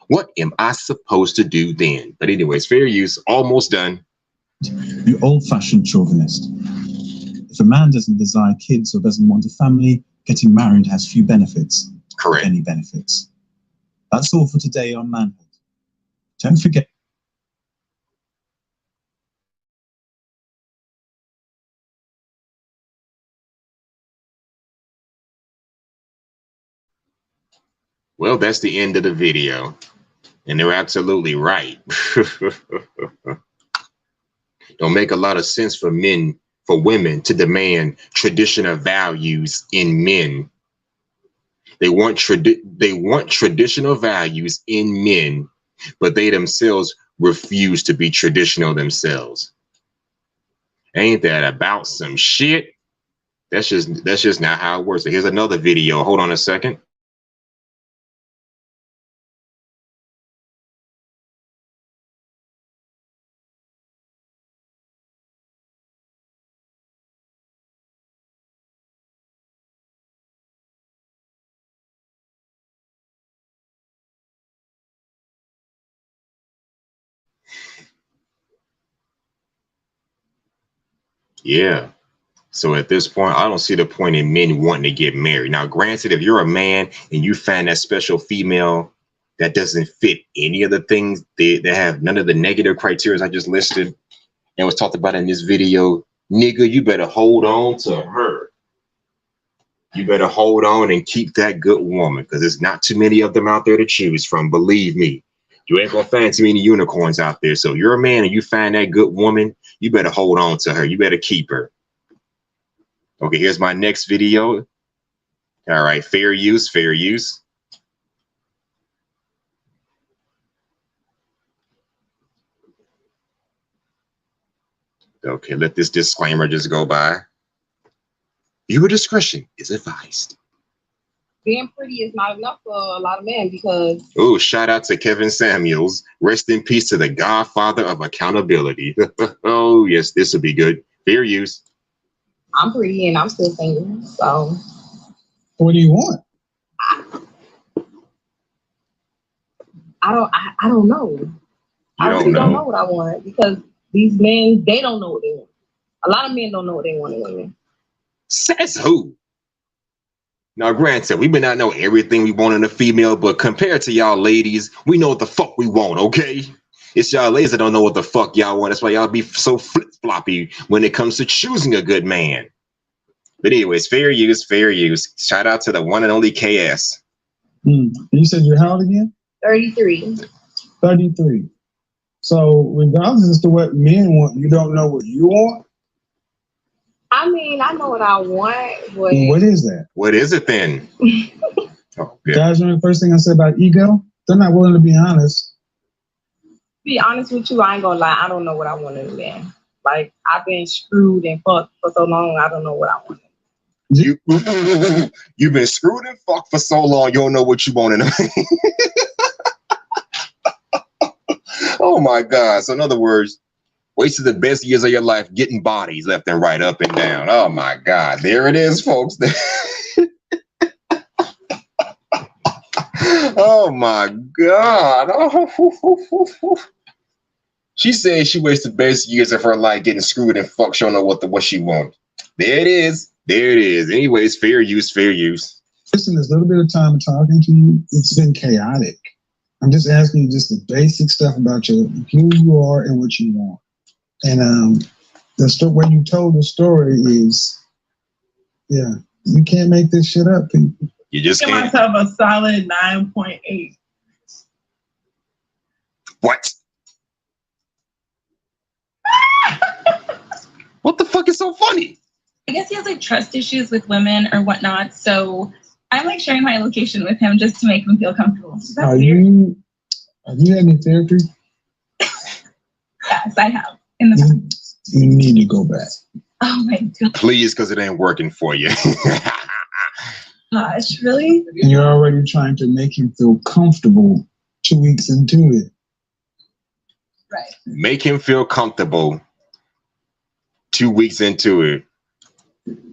What am I supposed to do then? But anyways, fair use, almost done. You old-fashioned chauvinist. If a man doesn't desire kids or doesn't want a family, getting married has few benefits. Correct. Any benefits. That's all for today on Manhood. Don't forget. Well, that's the end of the video. And they're absolutely right. Don't make a lot of sense for women to demand traditional values in men. They want traditional values in men, but they themselves refuse to be traditional themselves. Ain't that about some shit? That's just not how it works. So here's another video. Hold on a second. Yeah. So at this point, I don't see the point in men wanting to get married. Now, granted, if you're a man and you find that special female that doesn't fit any of the things, that have none of the negative criteria I just listed and was talked about in this video, nigga, you better hold on to her. You better hold on and keep that good woman, because there's not too many of them out there to choose from. Believe me, you ain't gonna find too many unicorns out there. So if you're a man and you find that good woman, you better hold on to her. You better keep her. Okay, here's my next video. All right, fair use, fair use. Okay, let this disclaimer just go by. Viewer discretion is advised. Being pretty is not enough for a lot of men because. Oh, shout out to Kevin Samuels. Rest in peace to the godfather of accountability. Oh, yes, this will be good. Fair use. I'm pretty and I'm still single, so. What do you want? I don't know. I really don't know what I want because these men, they don't know what they want. A lot of men don't know what they want in women. Says who? Now, granted, we may not know everything we want in a female, but compared to y'all ladies, we know what the fuck we want, okay? It's y'all ladies that don't know what the fuck y'all want. That's why y'all be so flip-floppy when it comes to choosing a good man. But anyways, fair use, fair use. Shout out to the one and only KS. You said you're how old again? 33. 33. So regardless as to what men want, you don't know what you want? I mean, I know what I want, but... What is that? What is it then? Oh, good. Guys, remember the first thing I said about ego? They're not willing to be honest. Be honest with you, I ain't gonna lie. I don't know what I want in a man. Like, I've been screwed and fucked for so long, I don't know what I want. You've been screwed and fucked for so long, you don't know what you want in a man. Oh my God. So in other words, wasted the best years of your life getting bodies left and right, up and down. Oh my God. There it is, folks. Oh my God. Oh. She said she wasted the best years of her life getting screwed and fucked. She don't know what she wants. There it is. There it is. Anyways, fair use, fair use. Listen, this little bit of time talking to you, it's been chaotic. I'm just asking you just the basic stuff about who you are and what you want. And the way you told the story is, yeah, you can't make this shit up, people. You just can't. I must have a solid 9.8. What? What the fuck is so funny? I guess he has like trust issues with women or whatnot, so I'm like sharing my location with him just to make him feel comfortable. Have you had any therapy? Yes, I have. In the past. You need to go back. Oh my God. Please, because it ain't working for you. Gosh, really? And you're already trying to make him feel comfortable 2 weeks into it. Right. Make him feel comfortable 2 weeks into it.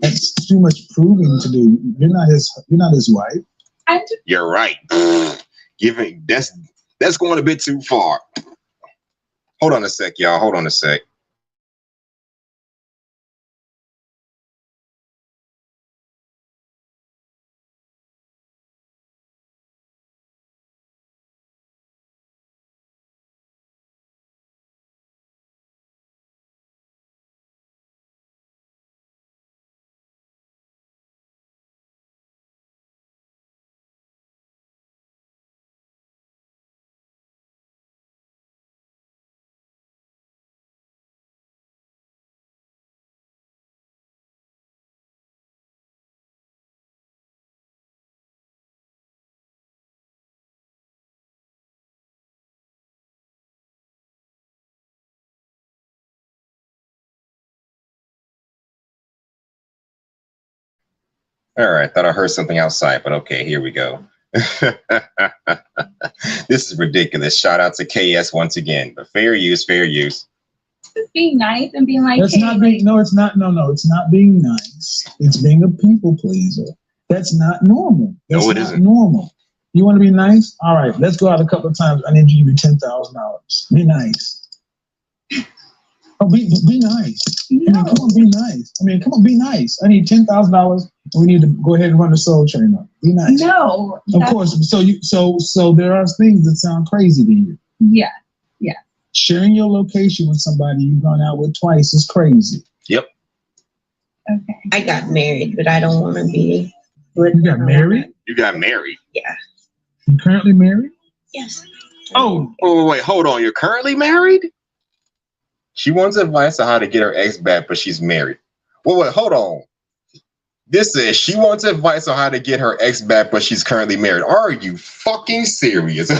That's too much proving to do. You're not his wife. You're right. That's going a bit too far. Hold on a sec, y'all. Hold on a sec. All right, thought I heard something outside, but okay, here we go. This is ridiculous. Shout out to KS once again, but fair use, fair use. Just being nice and being like, it's not being it's not being nice. It's being a people pleaser. That's not normal. That's no, it not isn't normal. You want to be nice? All right, let's go out a couple of times. I need you to give me $10,000. Be nice. Oh, be nice. No. I mean, come on, be nice. Come on, be nice. I need $10,000. We need to go ahead and run the Soul Train up. Be nice. No, of course. So there are things that sound crazy to you. Yeah, yeah. Sharing your location with somebody you've gone out with twice is crazy. Yep. Okay. I got married, but I don't want to be. You got married? You got married? Yeah. You currently married? Yes. Oh, wait, hold on. You're currently married? She wants advice on how to get her ex back, but she's married. Wait, hold on. This says she wants advice on how to get her ex back, but she's currently married. Are you fucking serious?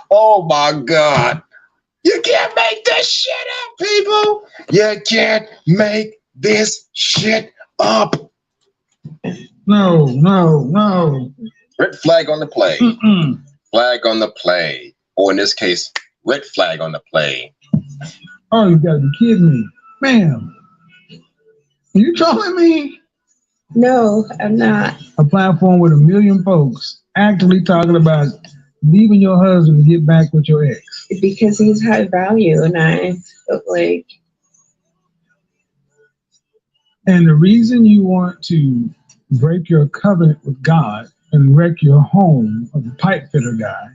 Oh my God. You can't make this shit up, people. You can't make this shit up. No. Red flag on the play. Mm-mm. Flag on the play. Or in this case, red flag on the play. Oh, you gotta be kidding me. Ma'am, are you trolling me? No, I'm not. A platform with 1 million folks actively talking about leaving your husband to get back with your ex. Because he's high value and I felt like. And the reason you want to break your covenant with God and wreck your home of the pipe fitter guy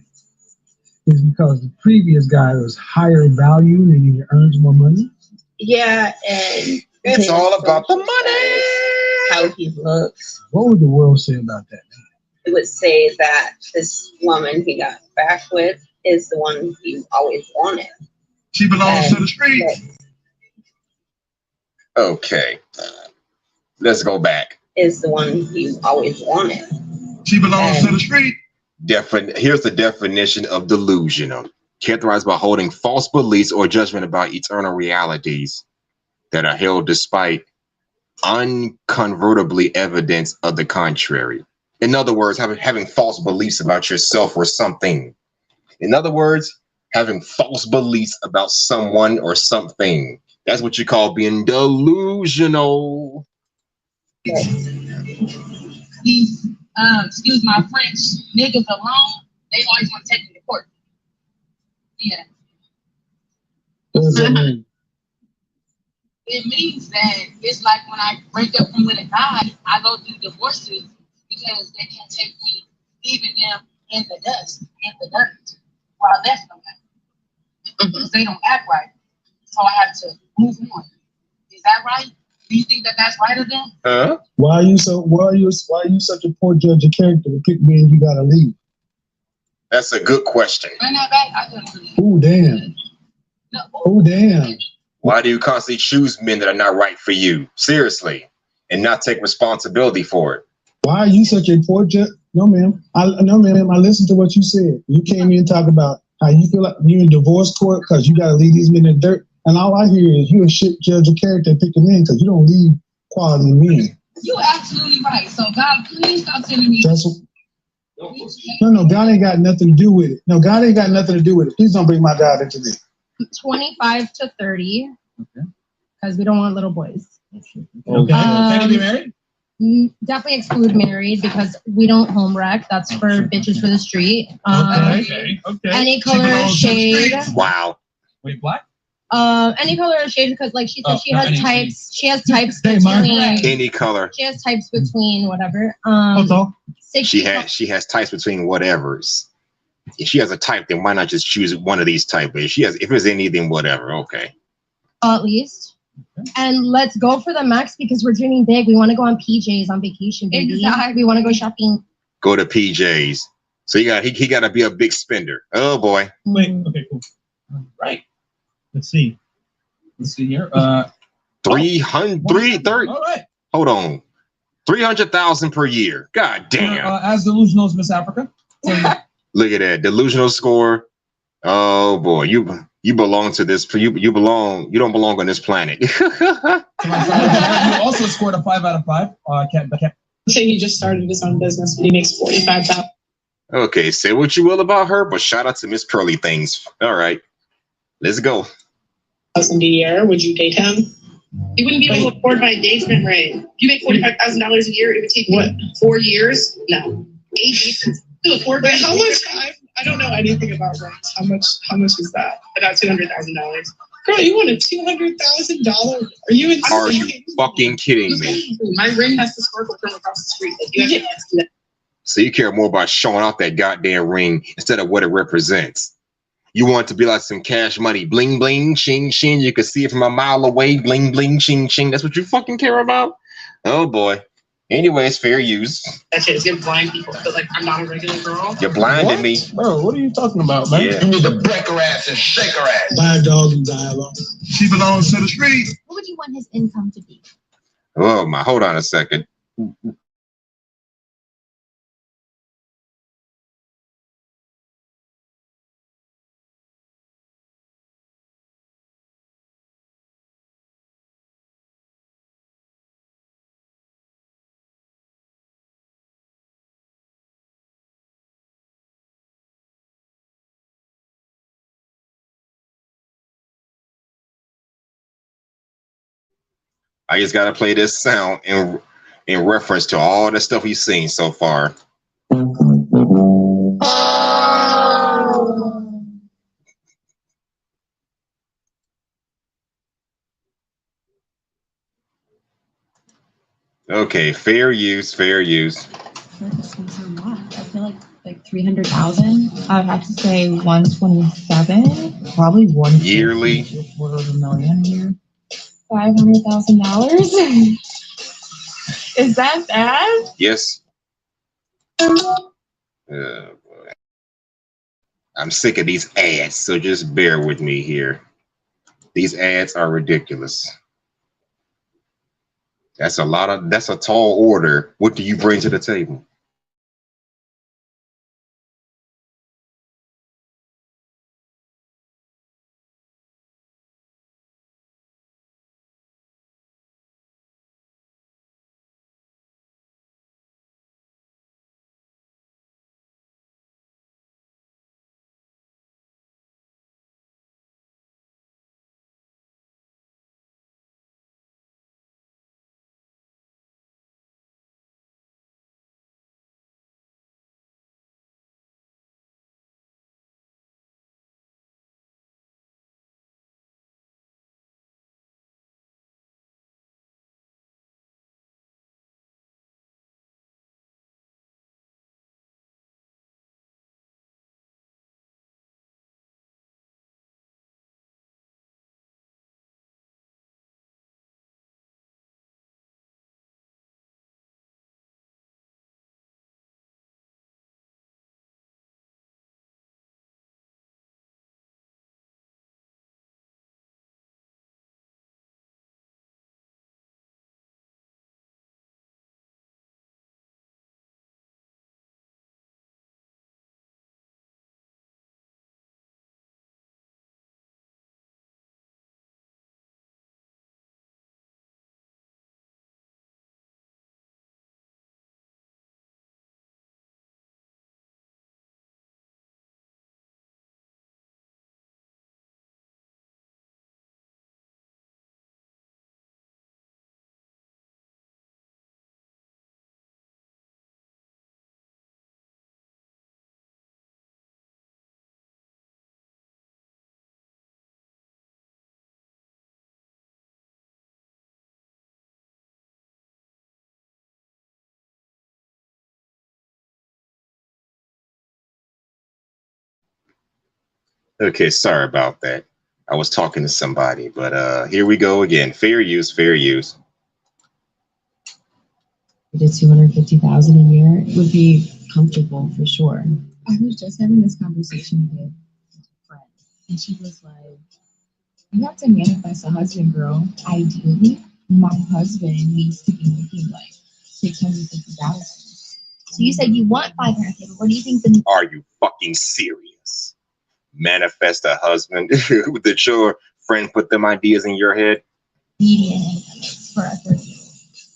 is because the previous guy was higher value and he earns more money? Yeah, and it's all about the money. How he looks. What would the world say about that? It would say that this woman he got back with is the one he always wanted. She belongs to the street. Okay. Let's go back. Is the one he always wanted. She belongs to the street. Here's the definition of delusional. Characterized by holding false beliefs or judgment about eternal realities that are held despite unconvertibly evidence of the contrary. In other words, having false beliefs about yourself or something. In other words, having false beliefs about someone or something. That's what you call being delusional. These, excuse my French, niggas alone, they always want to take me to court. Yeah. What does that mean? It means that it's like when I break up with a guy, I go through divorces because they can't take me, leaving them in the dust, in the dirt, while I left them. Because they don't act right. So I have to move on. Is that right? Do you think that that's right of them? Huh? Why are you such a poor judge of character to pick me and you gotta leave? That's a good question. Run that back. I couldn't believe it. Oh damn. No. Oh damn. Why do you constantly choose men that are not right for you? Seriously. And not take responsibility for it? Why are you such a poor judge? No, ma'am. I listened to what you said. You came in and talked about how you feel like you're in divorce court because you got to leave these men in the dirt. And all I hear is you're a shit judge of character picking men because you don't leave quality men. You're absolutely right. So God, please stop sending me. No, God ain't got nothing to do with it. No, God ain't got nothing to do with it. Please don't bring my God into this. 25 to 30. Okay. Because we don't want little boys. Okay. Can he be married? Definitely exclude married because we don't home wreck. That's for bitches for the street. Okay. Any color or shade. Wow. Wait, black? Any color or shade because like she said she has types. She has types between any color. She has types between whatever. She has types between whatevers. If she has a type, then why not just choose one of these types? If it's any, then whatever. Okay. At least. Okay. And let's go for the max because we're dreaming big. We want to go on PJs on vacation, baby. Exactly. We want to go shopping. Go to PJs. So he got to be a big spender. Oh boy. Wait. Okay. Cool. Right. Let's see here. 330. All right. Hold on. 300,000 per year. God damn. As delusional as Miss Africa. Look at that delusional score. Oh boy, you belong to this. You don't belong on this planet. You also scored a 5 out of 5. Can't. So he just started his own business, but he makes $45,000. Okay, say what you will about her, but shout out to Miss Pearly Things. All right, let's go. A year, would you date him? You wouldn't be able to afford my engagement ring. If you make $45,000 a year, it would take what 4 years? No, 8 years to afford. Wait, how much? I don't know anything about rent. How much is that? About $200,000. Girl, you want a $200,000? Are you insane? Are you fucking kidding me? My ring has to sparkle from across the street. Like, you have to do that. So you care more about showing off that goddamn ring instead of what it represents. You want it to be like some cash money, bling bling, ching ching. You can see it from a mile away, bling bling, ching ching. That's what you fucking care about? Oh boy. Anyways, fair use. That's it. It's gonna blind people. I feel like I'm not a regular girl. You're blinding me. Bro, what are you talking about, man? Yeah. You need to break her ass and shake her ass. Buy a dog and dialogue. She belongs to the street. What would you want his income to be? Oh my, hold on a second. I just gotta play this sound in reference to all the stuff we've seen so far. Okay, fair use, fair use. I feel like 300,000. I would have to say 127. Probably one yearly. $250,000 a year. $500,000. Is that bad? Yes. Oh, boy. I'm sick of these ads, so just bear with me here. These ads are ridiculous. That's a tall order. What do you bring to the table? Okay, sorry about that. I was talking to somebody, but here we go again. Fair use, fair use. Did 250,000 a year would be comfortable for sure. I was just having this conversation with a friend, and she was like, "You have to manifest a husband, girl. Ideally, my husband needs to be making like 650,000." So you said you want 500,000. What do you think? Are you fucking serious? Manifest a husband that your friend put them ideas in your head? Median income is for a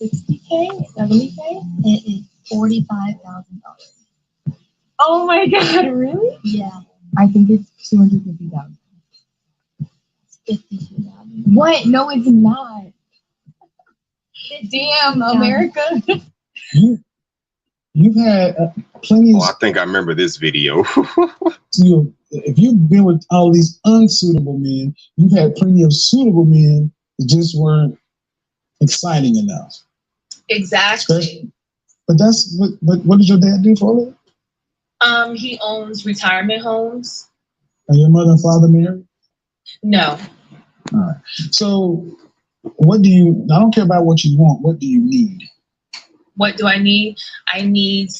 60K, 70K, it is $45,000. Oh my God, really? Yeah. I think it's 250,000. 52,000. What? No, it's not. Damn, America. You've had plenty of. Oh, I think I remember this video. If you've been with all these unsuitable men, you've had plenty of suitable men that just weren't exciting enough. Exactly. But that's what does your dad do for a living? He owns retirement homes. Are your mother and father married? No. All right. So what do you, I don't care about what you want, what do you need? What do I need? I need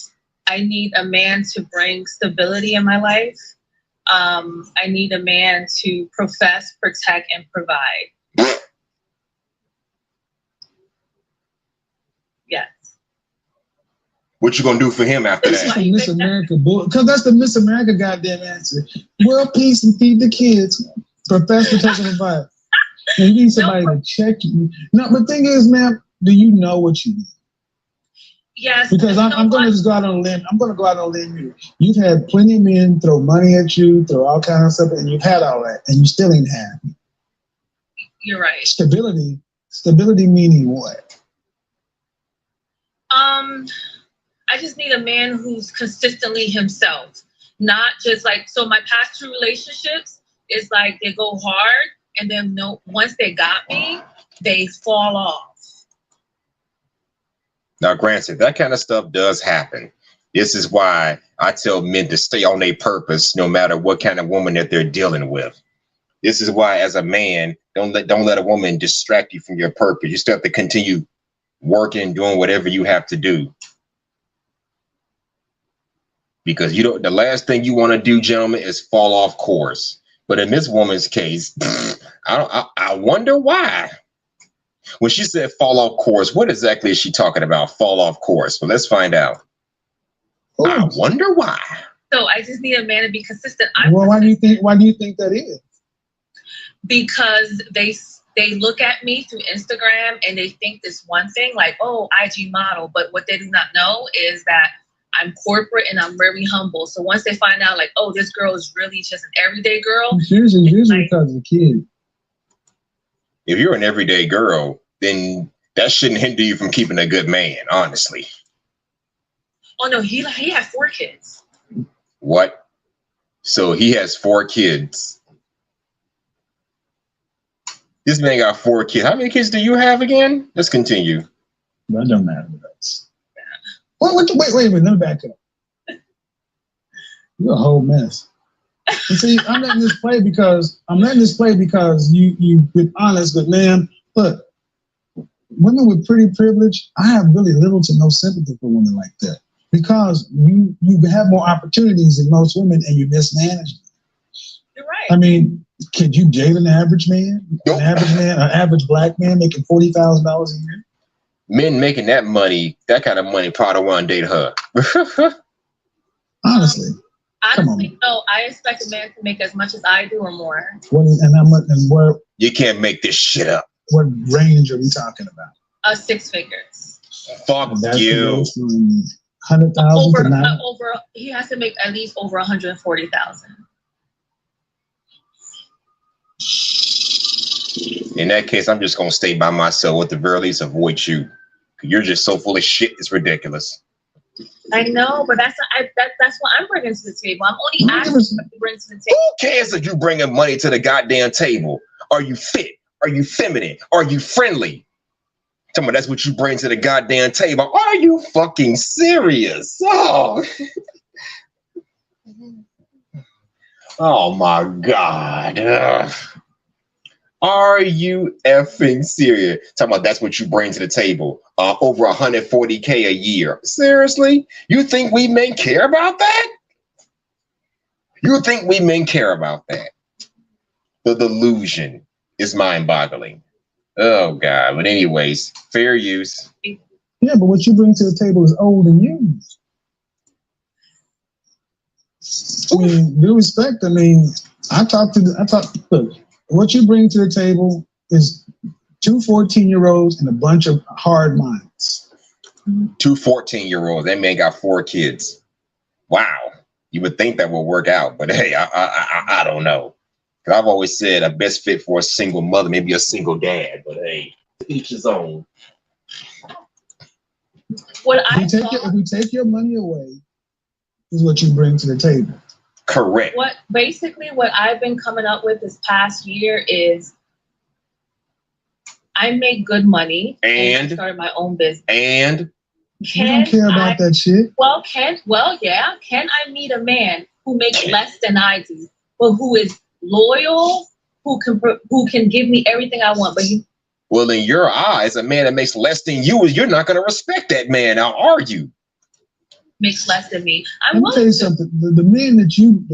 a man to bring stability in my life. I need a man to profess, protect, and provide. Yes. What you gonna do for him after that? That's the Miss America bull, because that's the Miss America goddamn answer. World peace and feed the kids. Profess, protect, and provide. And you need somebody to check you. No, but the thing is, man, do you know what you need? Yes. Because I'm going to just go out on a limb. I'm going to go out on a limb here. You've had plenty of men throw money at you, throw all kinds of stuff, and you've had all that, and you still ain't happy. You're right. Stability Stability meaning what? I just need a man who's consistently himself, not just like, so my past two relationships is like they go hard and then once they got me, they fall off. Now, granted, that kind of stuff does happen. This is why I tell men to stay on their purpose, no matter what kind of woman that they're dealing with. This is why, as a man, don't let a woman distract you from your purpose. You still have to continue working, doing whatever you have to do. Because the last thing you want to do, gentlemen, is fall off course. But in this woman's case, I wonder why. When she said fall off course, what exactly is she talking about? Fall off course. Well, let's find out. Oh. I wonder why. So I just need a man to be consistent. Why do you think that is? Because they look at me through Instagram and they think this one thing, like, oh, IG model. But what they do not know is that I'm corporate and I'm very humble. So once they find out, like, oh, this girl is really just an everyday girl. Usually because of the kid. If you're an everyday girl, then that shouldn't hinder you from keeping a good man, honestly. Oh, no, he had 4 kids. What? So he has 4 kids. This man got 4 kids. How many kids do you have again? Let's continue. That don't matter with us. Wait a minute, let me back up. You're a whole mess. You see, I'm letting this play because you've been honest, but man, look, women with pretty privilege, I have really little to no sympathy for women like that. Because you have more opportunities than most women and you mismanage them. You're right. I mean, could you date an average man? Nope. An average black man making $40,000 a year? Men making that kind of money, probably want to date her. Honestly. Honestly, no, I expect a man to make as much as I do or more. You can't make this shit up. What range are we talking about? 6 figures. Fuck you. 100,000 to 9. He has to make at least over 140,000. In that case, I'm just gonna stay by myself. At the very least, avoid you. You're just so full of shit. It's ridiculous. I know, but that's what I'm bringing to the table. I'm only asking what you bring to the table. Who cares if you bringing money to the goddamn table? Are you fit? Are you feminine? Are you friendly? Tell me that's what you bring to the goddamn table. Are you fucking serious? Oh my God. Ugh. Are you effing serious? Talking about that's what you bring to the table. Over 140K a year. Seriously? You think we men care about that? You think we men care about that? The delusion is mind-boggling. Oh God. But anyways, fair use. Yeah, but what you bring to the table is old and used. I mean, due respect, I mean, look, what you bring to the table is 2 14-year-olds and a bunch of hard minds. 2 14-year-olds. That man got 4 kids. Wow. You would think that would work out, but hey, I don't know. Because I've always said a best fit for a single mother, maybe a single dad, but hey, each his own. If we take your money away, is what you bring to the table. Correct. What I've been coming up with this past year is I make good money and I started my own business. And you don't care about that shit. Can I meet a man who makes less than I do, but who is loyal, who can give me everything I want? Well, in your eyes, a man that makes less than you, you're not going to respect that man. Now, are you? Makes less than me. Let me tell you something. The men that you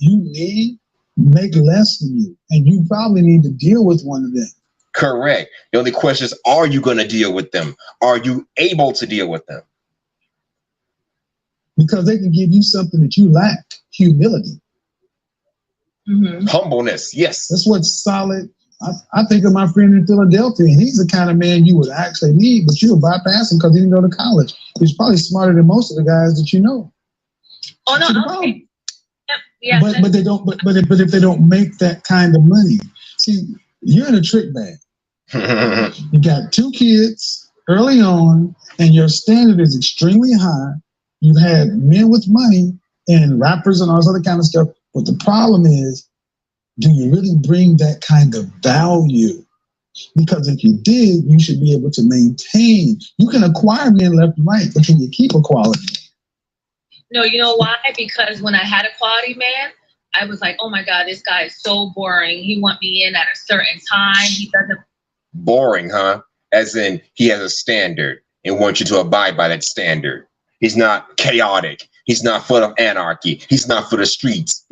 need make less than you, and you probably need to deal with one of them. Correct. The only question is, are you going to deal with them? Are you able to deal with them? Because they can give you something that you lack: humility, humbleness. Yes, that's what's solid. I think of my friend in Philadelphia, and he's the kind of man you would actually need, but you would bypass him because he didn't go to college. He's probably smarter than most of the guys that you know. Oh no, okay. Yeah. But they don't. But if they don't make that kind of money, see, you're in a trick bag. You got 2 kids early on, and your standard is extremely high. You've had men with money and rappers and all this other kind of stuff. But the problem is, do you really bring that kind of value? Because if you did, you should be able to maintain. You can acquire men left and right, but can you keep a quality? No, you know why? Because when I had a quality man, I was like, oh my God, this guy is so boring. He want me in at a certain time. He doesn't. Boring, huh? As in, he has a standard and wants you to abide by that standard. He's not chaotic. He's not full of anarchy. He's not for the streets.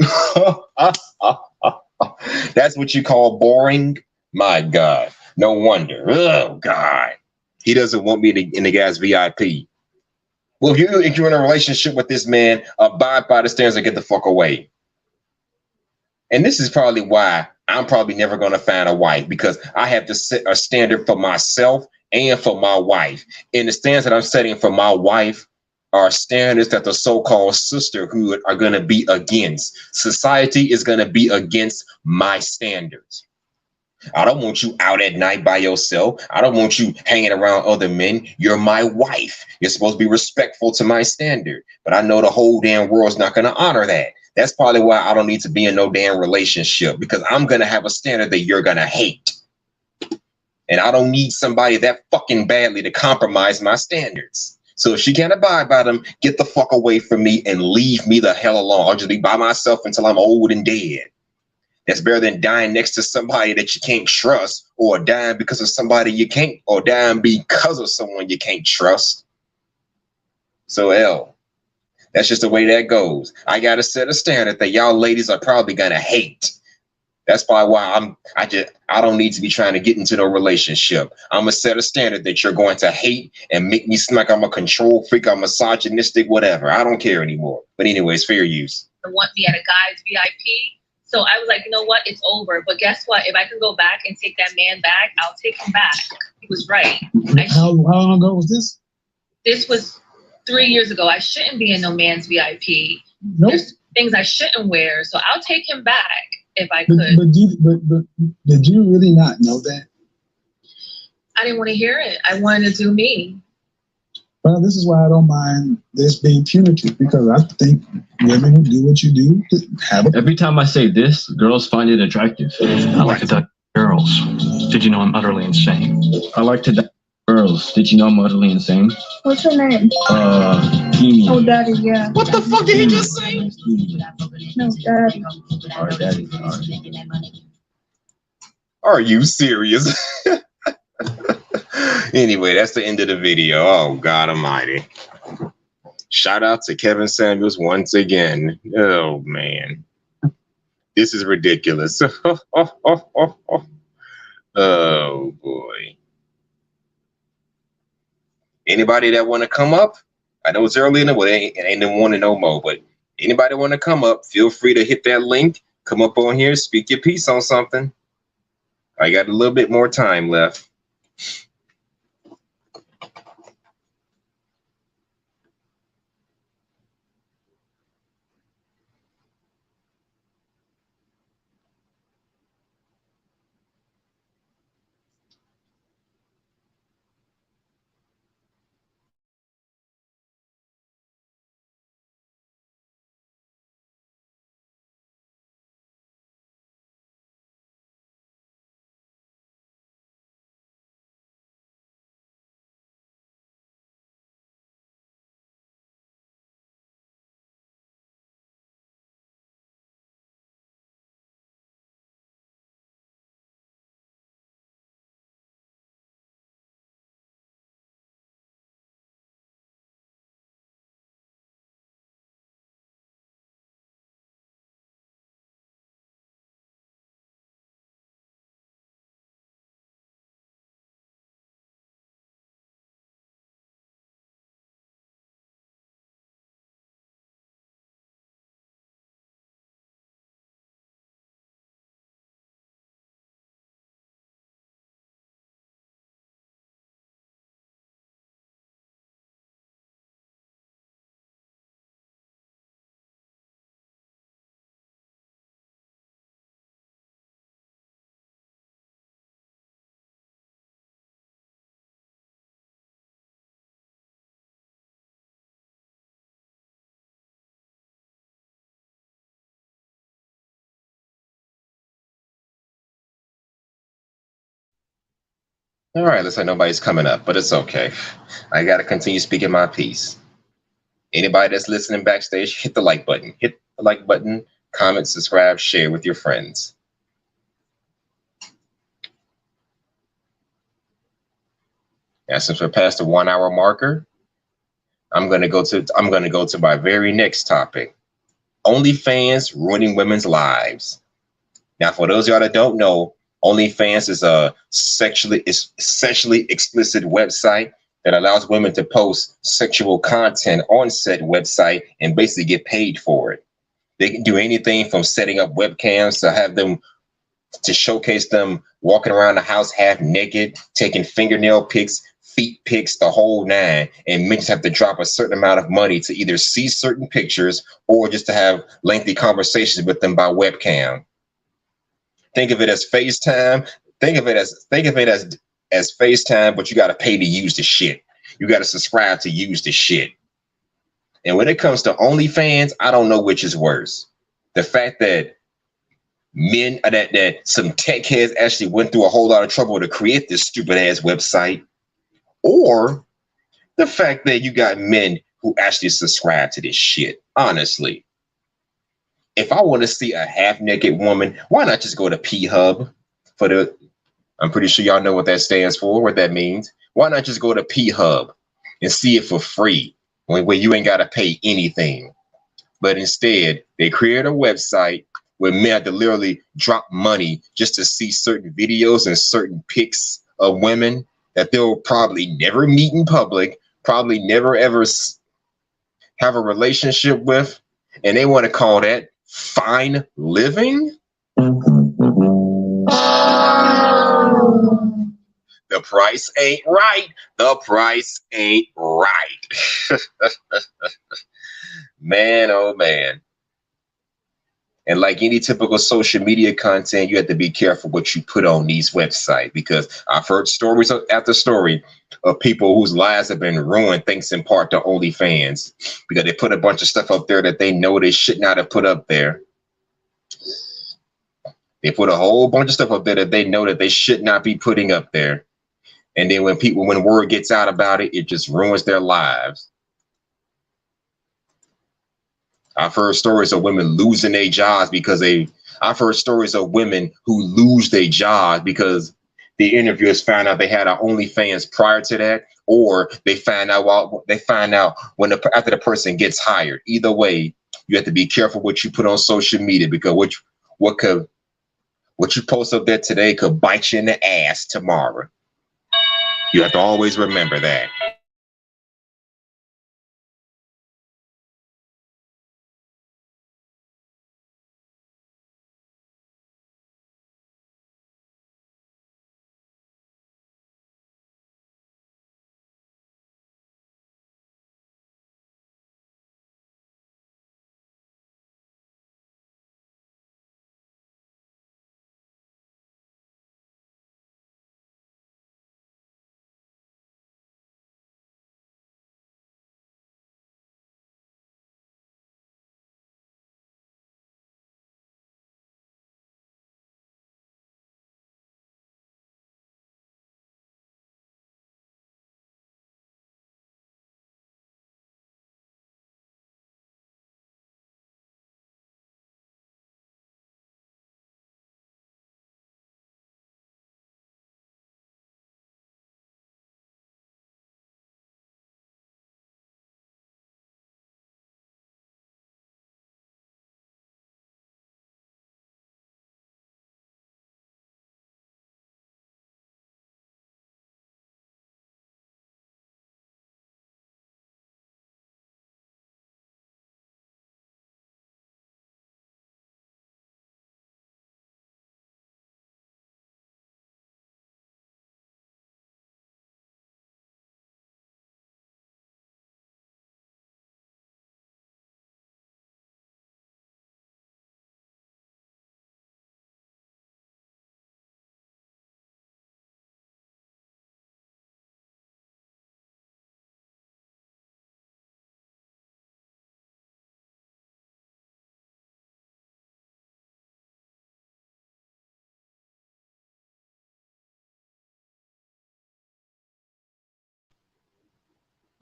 That's what you call boring? My God. No wonder. Oh, God. He doesn't want me in the guy's VIP. Well, if you're in a relationship with this man, abide by the standards and get the fuck away. And this is probably why I'm probably never going to find a wife, because I have to set a standard for myself and for my wife. And the standards that I'm setting for my wife are standards that the so-called sisterhood are going to be against. Society is going to be against my standards. I don't want you out at night by yourself. I don't want you hanging around other men. You're my wife. You're supposed to be respectful to my standard. But I know the whole damn world's not going to honor that. That's probably why I don't need to be in no damn relationship, because I'm going to have a standard that you're going to hate. And I don't need somebody that fucking badly to compromise my standards. So if she can't abide by them, get the fuck away from me and leave me the hell alone. I'll just be by myself until I'm old and dead. That's better than dying next to somebody that you can't trust, or dying because of somebody you can't, or dying because of someone you can't trust. So that's just the way that goes. I got to set a standard that y'all ladies are probably going to hate. That's probably why I don't need to be trying to get into no relationship. I'm going to set a standard that you're going to hate and make me seem like I'm a control freak, I'm misogynistic, whatever. I don't care anymore. But anyways, fair use. Want me at a guy's VIP. So I was like, you know what? It's over. But guess what? If I can go back and take that man back, I'll take him back. He was right. How long ago was this? This was 3 years ago. I shouldn't be in no man's VIP. Nope. There's things I shouldn't wear. So I'll take him back if I But could. did you really not know that? I didn't want to hear it. I wanted to do me. Well, this is why I don't mind this being punitive, because I think women who do what you do have a... Every time I say this, girls find it attractive. I like to date girls. Did you know I'm utterly insane? I like to date girls. Did you know I'm utterly insane? What's her name? Kimi. Oh, Daddy, yeah. What the fuck did he just say? No, Daddy. All right, Daddy. All right. Are you serious? Anyway, that's the end of the video. Oh, God almighty. Shout out to Kevin Samuels once again. Oh, man. This is ridiculous. Oh, boy. Anybody that want to come up? I know it's early in the way. It ain't the one no more, but anybody want to come up, feel free to hit that link. Come up on here, speak your piece on something. I got a little bit more time left. All right, looks like nobody's coming up, but it's okay. I got to continue speaking my piece. Anybody that's listening backstage, hit the like button. Hit the like button, comment, subscribe, share with your friends. Now, since we're past the 1 hour marker, I'm gonna go to my very next topic. OnlyFans ruining women's lives. Now, for those of y'all that don't know, OnlyFans is a sexually explicit website that allows women to post sexual content on said website and basically get paid for it. They can do anything from setting up webcams to have them to showcase them walking around the house half naked, taking fingernail pics, feet pics, the whole nine, and men just have to drop a certain amount of money to either see certain pictures or just to have lengthy conversations with them by webcam. Think of it as FaceTime. Think of it as FaceTime, but you got to pay to use the shit. You got to subscribe to use the shit. And when it comes to OnlyFans, I don't know which is worse. The fact that that some tech heads actually went through a whole lot of trouble to create this stupid ass website, or the fact that you got men who actually subscribe to this shit. Honestly, if I want to see a half naked woman, why not just go to P-Hub for the, I'm pretty sure y'all know what that stands for, what that means. Why not just go to P-Hub and see it for free where you ain't got to pay anything? But instead, they create a website where men have to literally drop money just to see certain videos and certain pics of women that they'll probably never meet in public, probably never ever have a relationship with, and they want to call that fine living? The price ain't right. The price ain't right. Man, oh man. And like any typical social media content, you have to be careful what you put on these websites, because I've heard stories after story of people whose lives have been ruined thanks in part to OnlyFans, because they put a bunch of stuff up there that they know they should not have put up there. They put a whole bunch of stuff up there that they know that they should not be putting up there. And then when word gets out about it, it just ruins their lives. I've heard stories of women losing their jobs because I've heard stories of women who lose their jobs because the interviewers found out they had an OnlyFans prior to that, or they find out when after the person gets hired. Either way, you have to be careful what you put on social media, because what you post up there today could bite you in the ass tomorrow. You have to always remember that.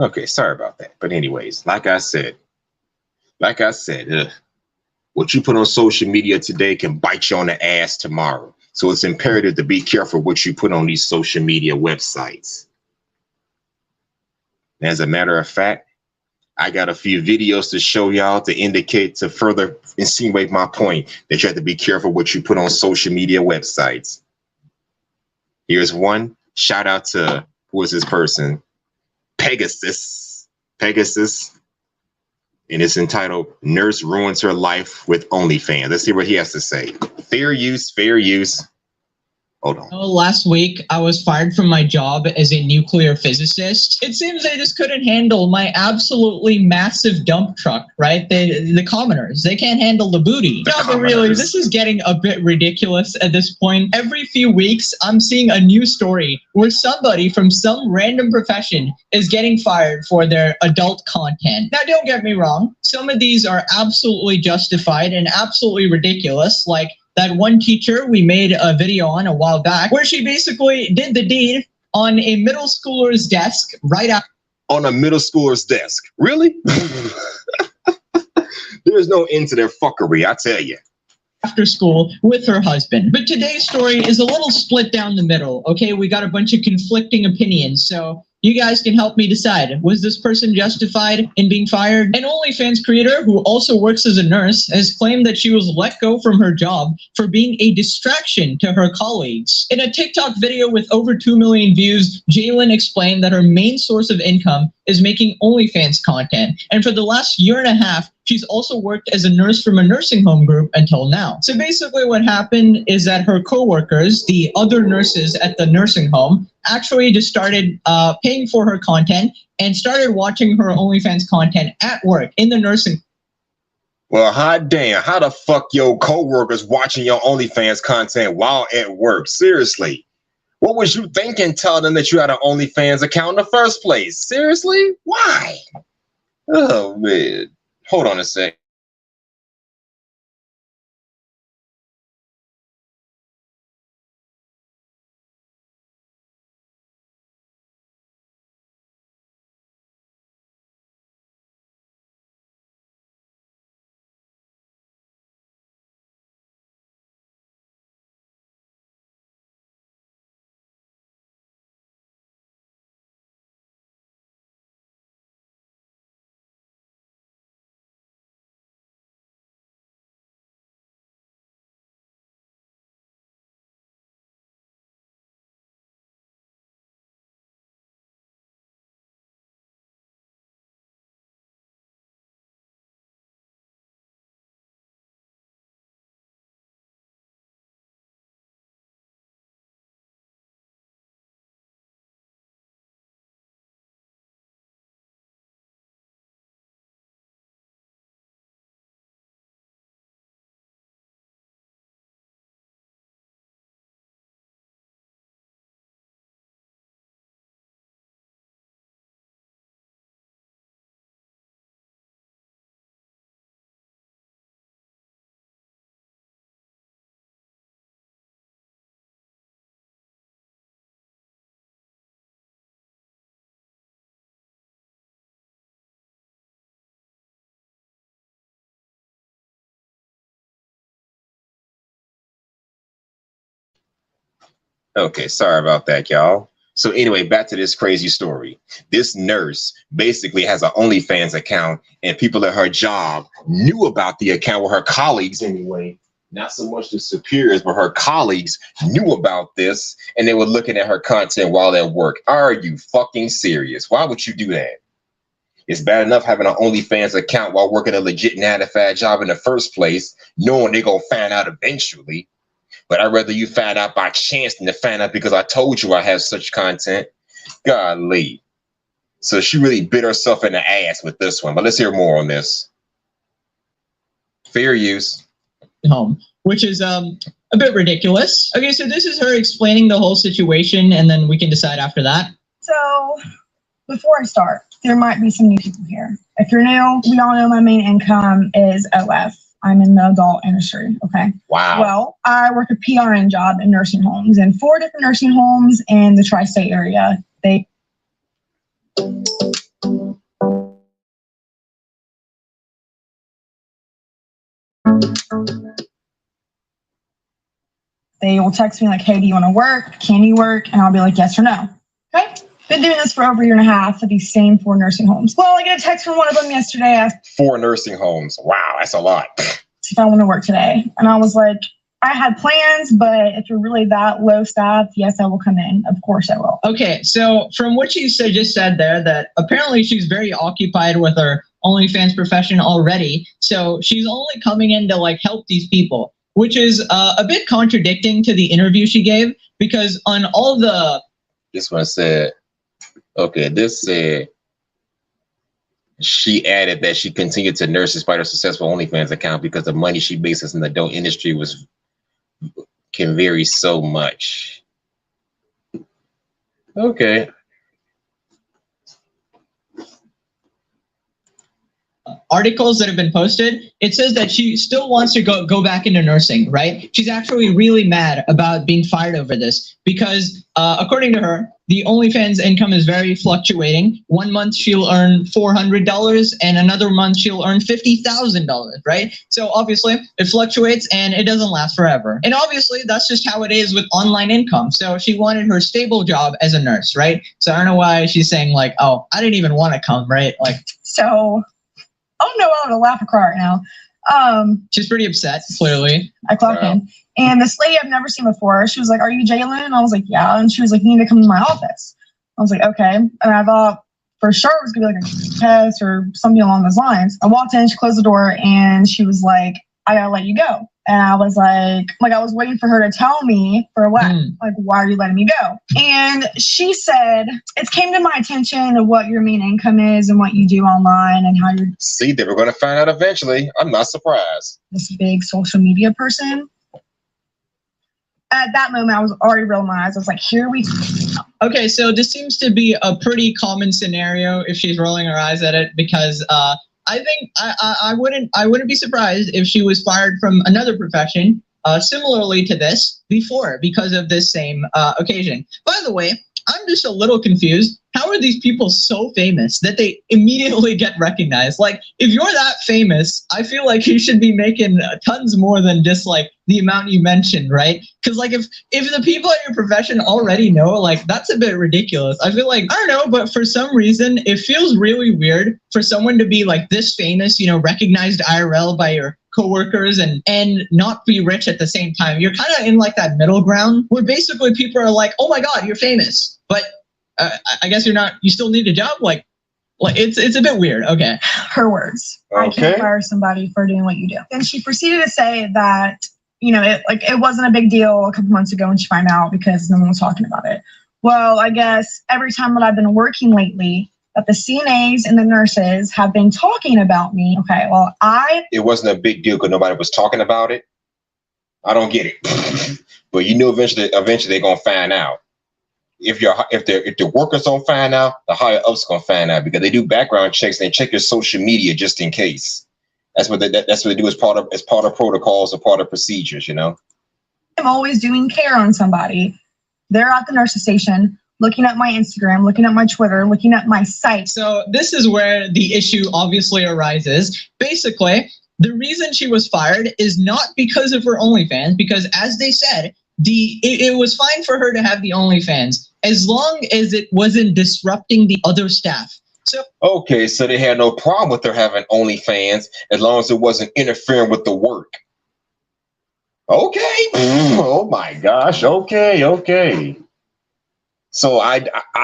Okay, sorry about that. But anyways, like I said, what you put on social media today can bite you on the ass tomorrow. So it's imperative to be careful what you put on these social media websites. As a matter of fact, I got a few videos to show y'all to indicate, to further insinuate my point that you have to be careful what you put on social media websites. Here's one. Shout out to, who is this person? Pegasus. And it's entitled Nurse Ruins Her Life with OnlyFans. Let's see what he has to say. Fair use. Hold on. Last week, I was fired from my job as a nuclear physicist. It seems they just couldn't handle my absolutely massive dump truck, right? The commoners, they can't handle the booty. No, but really, this is getting a bit ridiculous at this point. Every few weeks, I'm seeing a new story where somebody from some random profession is getting fired for their adult content. Now, don't get me wrong. Some of these are absolutely justified and absolutely ridiculous, like that one teacher we made a video on a while back where she basically did the deed on a middle schooler's desk right after. On a middle schooler's desk? Really? There's no end to their fuckery, I tell you. After school with her husband. But today's story is a little split down the middle, okay? We got a bunch of conflicting opinions, so you guys can help me decide. Was this person justified in being fired? An OnlyFans creator who also works as a nurse has claimed that she was let go from her job for being a distraction to her colleagues. In a TikTok video with over 2 million views, Jalen explained that her main source of income is making OnlyFans content. And for the last year and a half, she's also worked as a nurse from a nursing home group until now. So basically what happened is that her coworkers, the other nurses at the nursing home, actually just started paying for her content and started watching her OnlyFans content at work in the nursing. Well, hot damn, how the fuck your coworkers watching your OnlyFans content while at work? Seriously. What was you thinking telling them that you had an OnlyFans account in the first place? Seriously? Why? Oh, man. Hold on a sec. Okay, sorry about that, y'all. So anyway, back to this crazy story. This nurse basically has an OnlyFans account, and people at her job knew about the account, with her colleagues anyway. Not so much the superiors, but her colleagues knew about this, and they were looking at her content while at work. Are you fucking serious? Why would you do that? It's bad enough having an OnlyFans account while working a legit 9-to-5 job in the first place, knowing they're gonna find out eventually. But I'd rather you find out by chance than to find out because I told you I have such content. Golly. So she really bit herself in the ass with this one. But let's hear more on this. Fair use. Which is a bit ridiculous. Okay, so this is her explaining the whole situation, and then we can decide after that. So before I start, there might be some new people here. If you're new, we all know my main income is OF. I'm in the adult industry, okay? Wow. Well, I work a PRN job in nursing homes, in 4 different nursing homes in the tri-state area. They will text me like, hey, do you want to work? Can you work? And I'll be like, yes or no. Okay. Been doing this for over a year and a half at these same 4 nursing homes. Well, I get a text from one of them yesterday. Asked 4 nursing homes. Wow, that's a lot. if I want to work today. And I was like, I had plans, but if you're really that low staffed, yes, I will come in. Of course I will. Okay, so from what you just said there, that apparently she's very occupied with her OnlyFans profession already. So she's only coming in to like help these people, which is a bit contradicting to the interview she gave, because on all the... This one said, okay, this said, she added that she continued to nurse despite her successful OnlyFans account because the money she bases in the adult industry can vary so much. Okay. Articles that have been posted, it says that she still wants to go back into nursing, right? She's actually really mad about being fired over this because, according to her, the OnlyFans income is very fluctuating. 1 month she'll earn $400 and another month she'll earn $50,000, right? So obviously it fluctuates and it doesn't last forever. And obviously that's just how it is with online income. So she wanted her stable job as a nurse, right? So I don't know why she's saying like, oh, I didn't even want to come, right? Like, so I don't know whether to laugh or cry right now. She's pretty upset, clearly. I clocked in. And this lady I've never seen before, she was like, are you Jalen? And I was like, yeah. And she was like, you need to come to my office. I was like, okay. And I thought for sure it was going to be like a test or something along those lines. I walked in, she closed the door, and she was like, I got to let you go. And I was like I was waiting for her to tell me for what? Like, why are you letting me go? And she said, it came to my attention of what your main income is and what you do online and how you're... See, they were going to find out eventually. I'm not surprised. This big social media person. At that moment, I was already rolling my eyes. I was like, here we go. Okay, so this seems to be a pretty common scenario if she's rolling her eyes at it, because I think I wouldn't be surprised if she was fired from another profession similarly to this before because of this same occasion. By the way, I'm just a little confused. How are these people so famous that they immediately get recognized? Like, if you're that famous, I feel like you should be making tons more than just like the amount you mentioned, right? Because like if the people at your profession already know, like that's a bit ridiculous. I feel like, I don't know, but for some reason it feels really weird for someone to be like this famous, you know, recognized IRL by your coworkers and not be rich at the same time. You're kind of in like that middle ground where basically people are like, oh my God, you're famous. But I guess you're not, you still need a job. Like it's a bit weird. Okay. Her words. Okay. I can't fire somebody for doing what you do. And she proceeded to say that, you know, it wasn't a big deal a couple months ago when she found out because no one was talking about it. Well, I guess every time that I've been working lately, that the CNAs and the nurses have been talking about me. Okay, well, it wasn't a big deal because nobody was talking about it. I don't get it. But you know, eventually they're gonna find out. If the workers don't find out, the higher ups gonna find out because they do background checks and they check your social media just in case. That's what they do as part of protocols or part of procedures, you know. I'm always doing care on somebody. They're at the nurse's station, looking at my Instagram, looking at my Twitter, looking at my site. So this is where the issue obviously arises. Basically, the reason she was fired is not because of her OnlyFans, because as they said, it was fine for her to have the OnlyFans as long as it wasn't disrupting the other staff. So okay, so they had no problem with her having OnlyFans as long as it wasn't interfering with the work. Okay. Oh my gosh. Okay. So I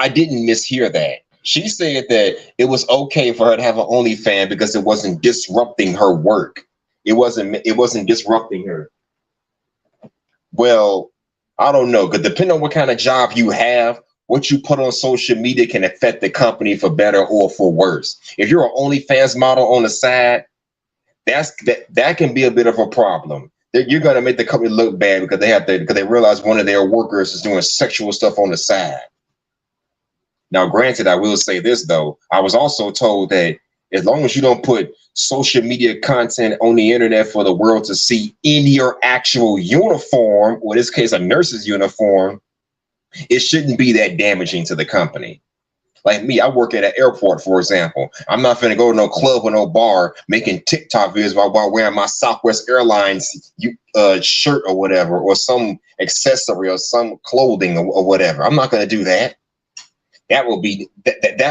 didn't mishear that. She said that it was okay for her to have an OnlyFans because it wasn't disrupting her work. It wasn't disrupting her. Well, I don't know, because depending on what kind of job you have, what you put on social media can affect the company for better or for worse. If you're an OnlyFans model on the side, that can be a bit of a problem. You're going to make the company look bad because they realize one of their workers is doing sexual stuff on the side. Now, granted, I will say this though. I was also told that as long as you don't put social media content on the internet for the world to see in your actual uniform, or in this case, a nurse's uniform, it shouldn't be that damaging to the company. Like me, I work at an airport, for example. I'm not finna go to no club or no bar making TikTok videos while wearing my Southwest Airlines shirt or whatever, or some accessory or some clothing or whatever. I'm not gonna do that. That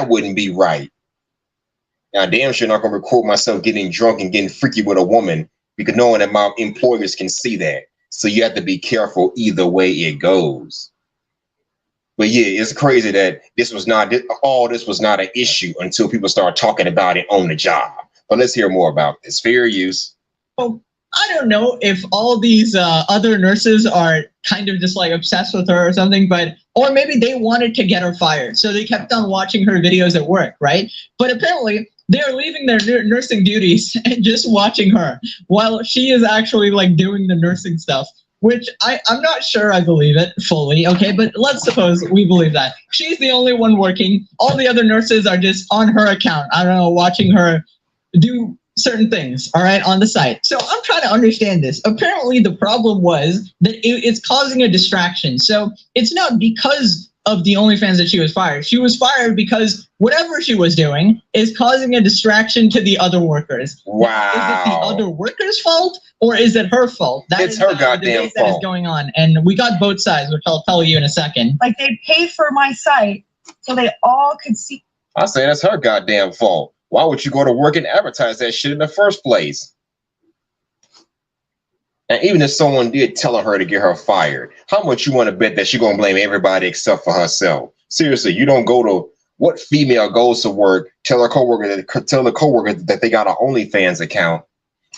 wouldn't be right. Now, damn sure not gonna record myself getting drunk and getting freaky with a woman, because knowing that my employers can see that. So you have to be careful either way it goes. But yeah, it's crazy that all this was not an issue until people start talking about it on the job. But let's hear more about this. Fair use. Well, I don't know if all these other nurses are kind of just like obsessed with her or something, or maybe they wanted to get her fired. So they kept on watching her videos at work, right? But apparently they're leaving their nursing duties and just watching her while she is actually like doing the nursing stuff. Which I'm not sure I believe it fully, okay? But let's suppose we believe that. She's the only one working. All the other nurses are just on her account, I don't know, watching her do certain things, all right, on the site. So I'm trying to understand this. Apparently the problem was that it's causing a distraction. So it's not because of the OnlyFans that she was fired. She was fired because whatever she was doing is causing a distraction to the other workers. Wow. Is it the other workers' fault or is it her fault? It's her goddamn fault. That is going on. And we got both sides, which I'll tell you in a second. Like they paid for my site so they all could see. I say that's her goddamn fault. Why would you go to work and advertise that shit in the first place? And even if someone did tell her to get her fired, how much you want to bet that she's going to blame everybody except for herself? Seriously, you don't go to, what female goes to work, tell the coworker that they got an OnlyFans account,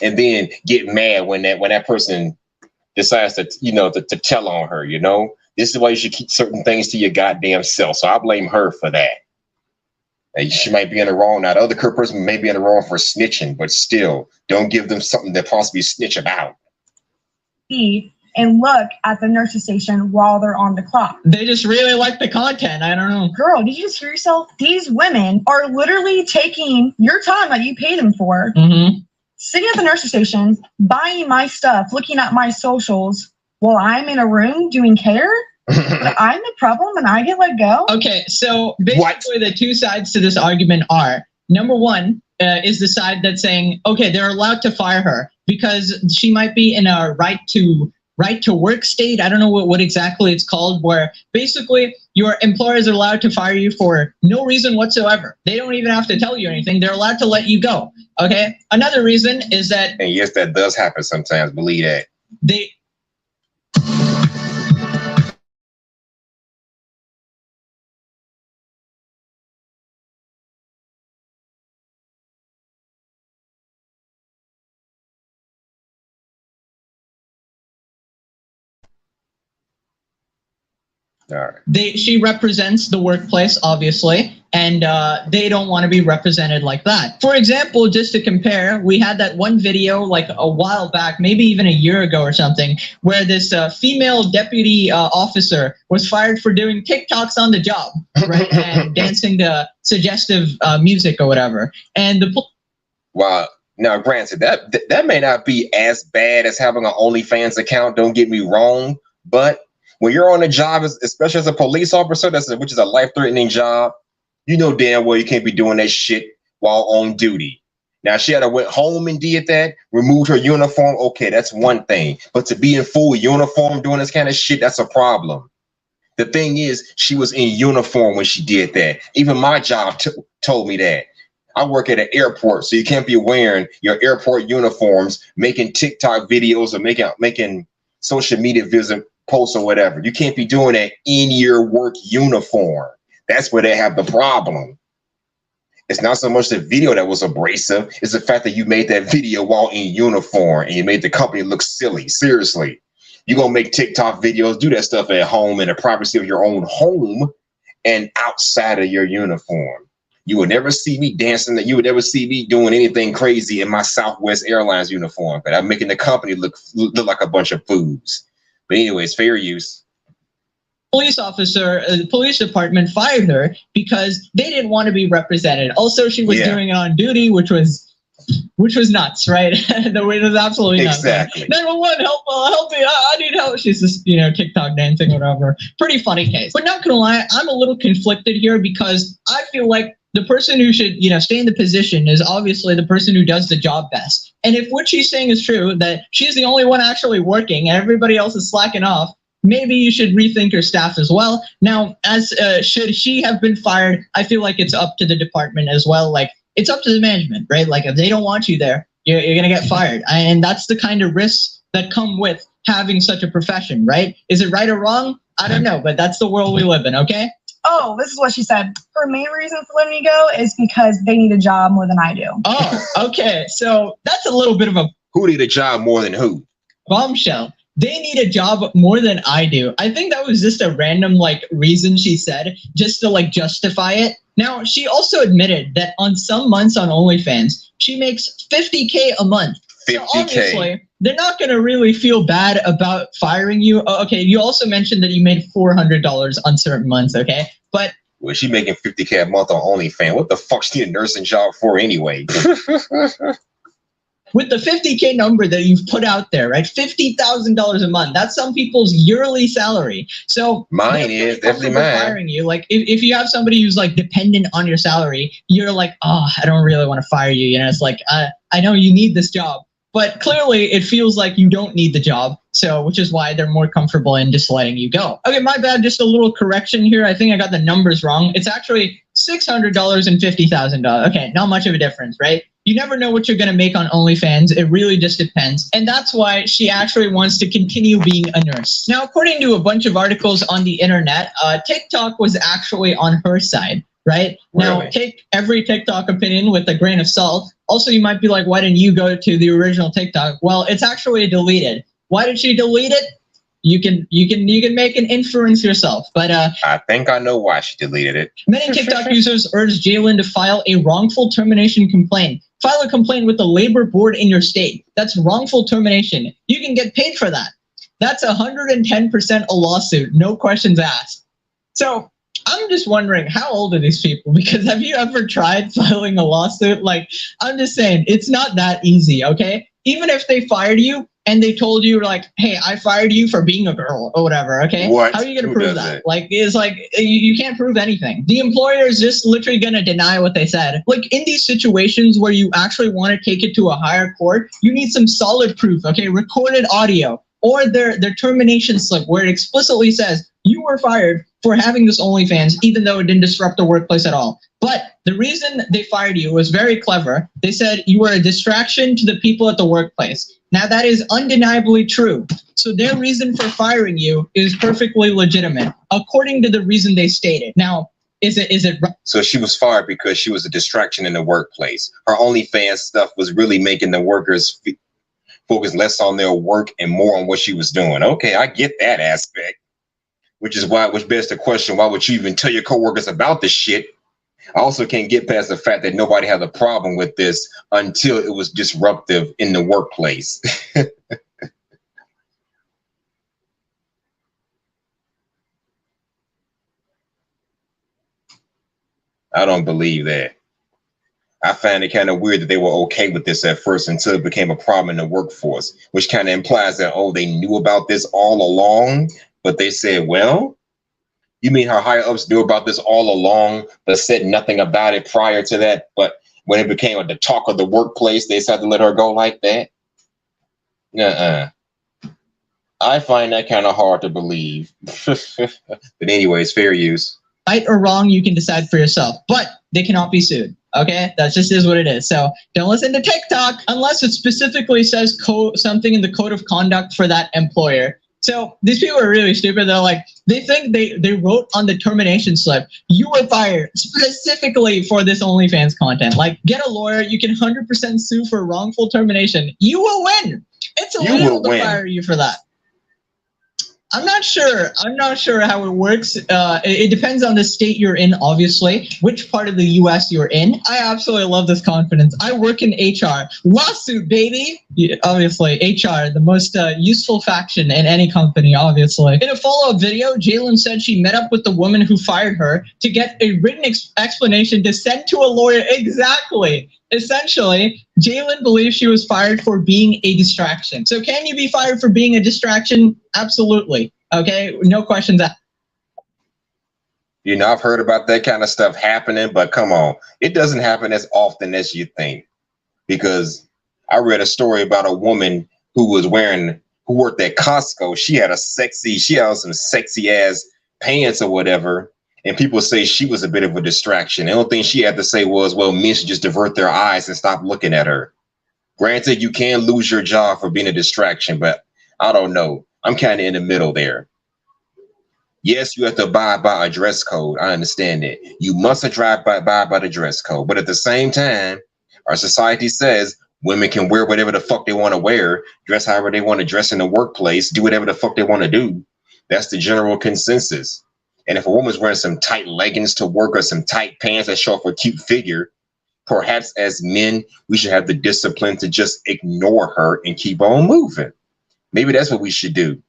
and then get mad when that person decides to, to tell on her, This is why you should keep certain things to your goddamn self. So I blame her for that. And she might be in the wrong. Now, the other person may be in the wrong for snitching, but still, don't give them something to possibly snitch about. And look at the nurse's station while they're on the clock. They just really like the content. I don't know. Girl, did you just hear yourself? These women are literally taking your time that you pay them for, sitting at the nurse's station, buying my stuff, looking at my socials while I'm in a room doing care. I'm the problem and I get let go. Okay, so basically the two sides to this argument are, number one is the side that's saying, okay, they're allowed to fire her because she might be in a right to work state. I don't know what exactly it's called, where basically your employers are allowed to fire you for no reason whatsoever. They don't even have to tell you anything. They're allowed to let you go. Okay. Another reason is that. And yes, that does happen sometimes. Believe that. All right. She represents the workplace, obviously, and they don't want to be represented like that. For example, just to compare, we had that one video like a while back, maybe even a year ago or something, where this female deputy officer was fired for doing TikToks on the job, right, and dancing to suggestive music or whatever. And wow. Now, granted, that may not be as bad as having an OnlyFans account. Don't get me wrong, but when you're on a job, especially as a police officer, which is a life-threatening job, you know damn well you can't be doing that shit while on duty. Now, she had to went home and did that, removed her uniform. Okay, that's one thing. But to be in full uniform doing this kind of shit, that's a problem. The thing is, she was in uniform when she did that. Even my job told me that. I work at an airport, so you can't be wearing your airport uniforms, making TikTok videos or making social media posts or whatever. You can't be doing that in your work uniform. That's where they have the problem. It's not so much the video that was abrasive, it's the fact that you made that video while in uniform and you made the company look silly. Seriously, you're gonna make TikTok videos, do that stuff at home in the privacy of your own home and outside of your uniform. You would never see me dancing, you would never see me doing anything crazy in my Southwest Airlines uniform, but I'm making the company look like a bunch of fools. But anyways, fair use. Police officer, the police department fired her because they didn't want to be represented. Also, she was doing it on duty, which was which was nuts, right? The way was absolutely nuts. Exactly. 911, help me! I need help. She's just TikTok dancing, whatever. Pretty funny case. But not gonna lie, I'm a little conflicted here because I feel like the person who should stay in the position is obviously the person who does the job best. And if what she's saying is true, that she's the only one actually working and everybody else is slacking off, maybe you should rethink your staff as well. Now, as should she have been fired, I feel like it's up to the department as well. Like, it's up to the management, right? Like, if they don't want you there, you're going to get fired. And that's the kind of risks that come with having such a profession, right? Is it right or wrong? I don't know, but that's the world we live in, okay? Oh, this is what she said. Her main reason for letting me go is because they need a job more than I do. Oh, okay. So that's a little bit of a... Who need a job more than who? Bombshell. They need a job more than I do. I think that was just a random reason she said just to justify it. Now, she also admitted that on some months on OnlyFans, she makes $50K a month. 50K. So obviously, they're not going to really feel bad about firing you. Okay, you also mentioned that you made $400 on certain months, okay? But well, she making $50K a month on OnlyFans. What the fuck she need a nursing job for anyway? With the $50K number that you've put out there, right? $50,000 a month. That's some people's yearly salary. So mine is definitely mine. Firing you, if you have somebody who's dependent on your salary, you're like, oh, I don't really want to fire you. It's like, I know you need this job, but clearly it feels like you don't need the job. So, which is why they're more comfortable in just letting you go. Okay, my bad. Just a little correction here. I think I got the numbers wrong. It's actually $600 and $50,000. Okay, not much of a difference, right? You never know what you're going to make on OnlyFans. It really just depends. And that's why she actually wants to continue being a nurse. Now, according to a bunch of articles on the internet, TikTok was actually on her side, right? Really? Now, take every TikTok opinion with a grain of salt. Also, you might be like, why didn't you go to the original TikTok? Well, it's actually deleted. Why did she delete it? You can make an inference yourself, but I think I know why she deleted it. Many TikTok users urge Jalen to file a wrongful termination complaint. File a complaint with the labor board in your state. That's wrongful termination. You can get paid for that. That's 110% a lawsuit, no questions asked. So I'm just wondering, how old are these people? Because have you ever tried filing a lawsuit? I'm just saying, it's not that easy, okay? Even if they fired you, and they told you hey, I fired you for being a girl or whatever, okay? What? How are you going to prove that? It's you can't prove anything. The employer is just literally going to deny what they said. In these situations where you actually want to take it to a higher court, you need some solid proof, okay? Recorded audio or their termination slip where it explicitly says you were fired for having this OnlyFans, even though it didn't disrupt the workplace at all. But the reason they fired you was very clever. They said you were a distraction to the people at the workplace. Now, that is undeniably true. So their reason for firing you is perfectly legitimate, according to the reason they stated. Now, is it right? So she was fired because she was a distraction in the workplace. Her OnlyFans stuff was really making the workers focus less on their work and more on what she was doing. Okay, I get that aspect. Which begs the question, why would you even tell your coworkers about this shit? I also can't get past the fact that nobody had a problem with this until it was disruptive in the workplace. I don't believe that. I find it kind of weird that they were okay with this at first until it became a problem in the workforce, which kind of implies that, they knew about this all along, but they said, well, you mean her higher ups knew about this all along, but said nothing about it prior to that? But when it became the talk of the workplace, they decided to let her go like that? Nuh-uh. I find that kind of hard to believe. But anyways, fair use. Right or wrong, you can decide for yourself, but they cannot be sued. Okay, that just is what it is. So don't listen to TikTok unless it specifically says something in the code of conduct for that employer. So these people are really stupid. They're they think they wrote on the termination slip, you were fired specifically for this OnlyFans content. Get a lawyer. You can 100% sue for wrongful termination. You will win. It's illegal to fire you for that. I'm not sure how it works. It depends on the state you're in, obviously, which part of the U.S. you're in. I absolutely love this confidence. I work in HR. Lawsuit, baby! Yeah, obviously, HR, the most useful faction in any company, obviously. In a follow-up video, Jalen said she met up with the woman who fired her to get a written explanation to send to a lawyer. Exactly. essentially, Jalen believes she was fired for being a distraction. So can you be fired for being a distraction? Absolutely. Okay, no questions asked. You know, I've heard about that kind of stuff happening, but come on, it doesn't happen as often as you think. Because I read a story about a woman who worked at Costco. She had some sexy ass pants or whatever. And people say she was a bit of a distraction. The only thing she had to say was, well, men should just divert their eyes and stop looking at her. Granted, you can lose your job for being a distraction, but I don't know. I'm kind of in the middle there. Yes, you have to abide by a dress code. I understand it. You must abide by the dress code. But at the same time, our society says women can wear whatever the fuck they want to wear, dress however they want to dress in the workplace, do whatever the fuck they want to do. That's the general consensus. And if a woman's wearing some tight leggings to work or some tight pants that show off a cute figure, perhaps as men, we should have the discipline to just ignore her and keep on moving. Maybe that's what we should do.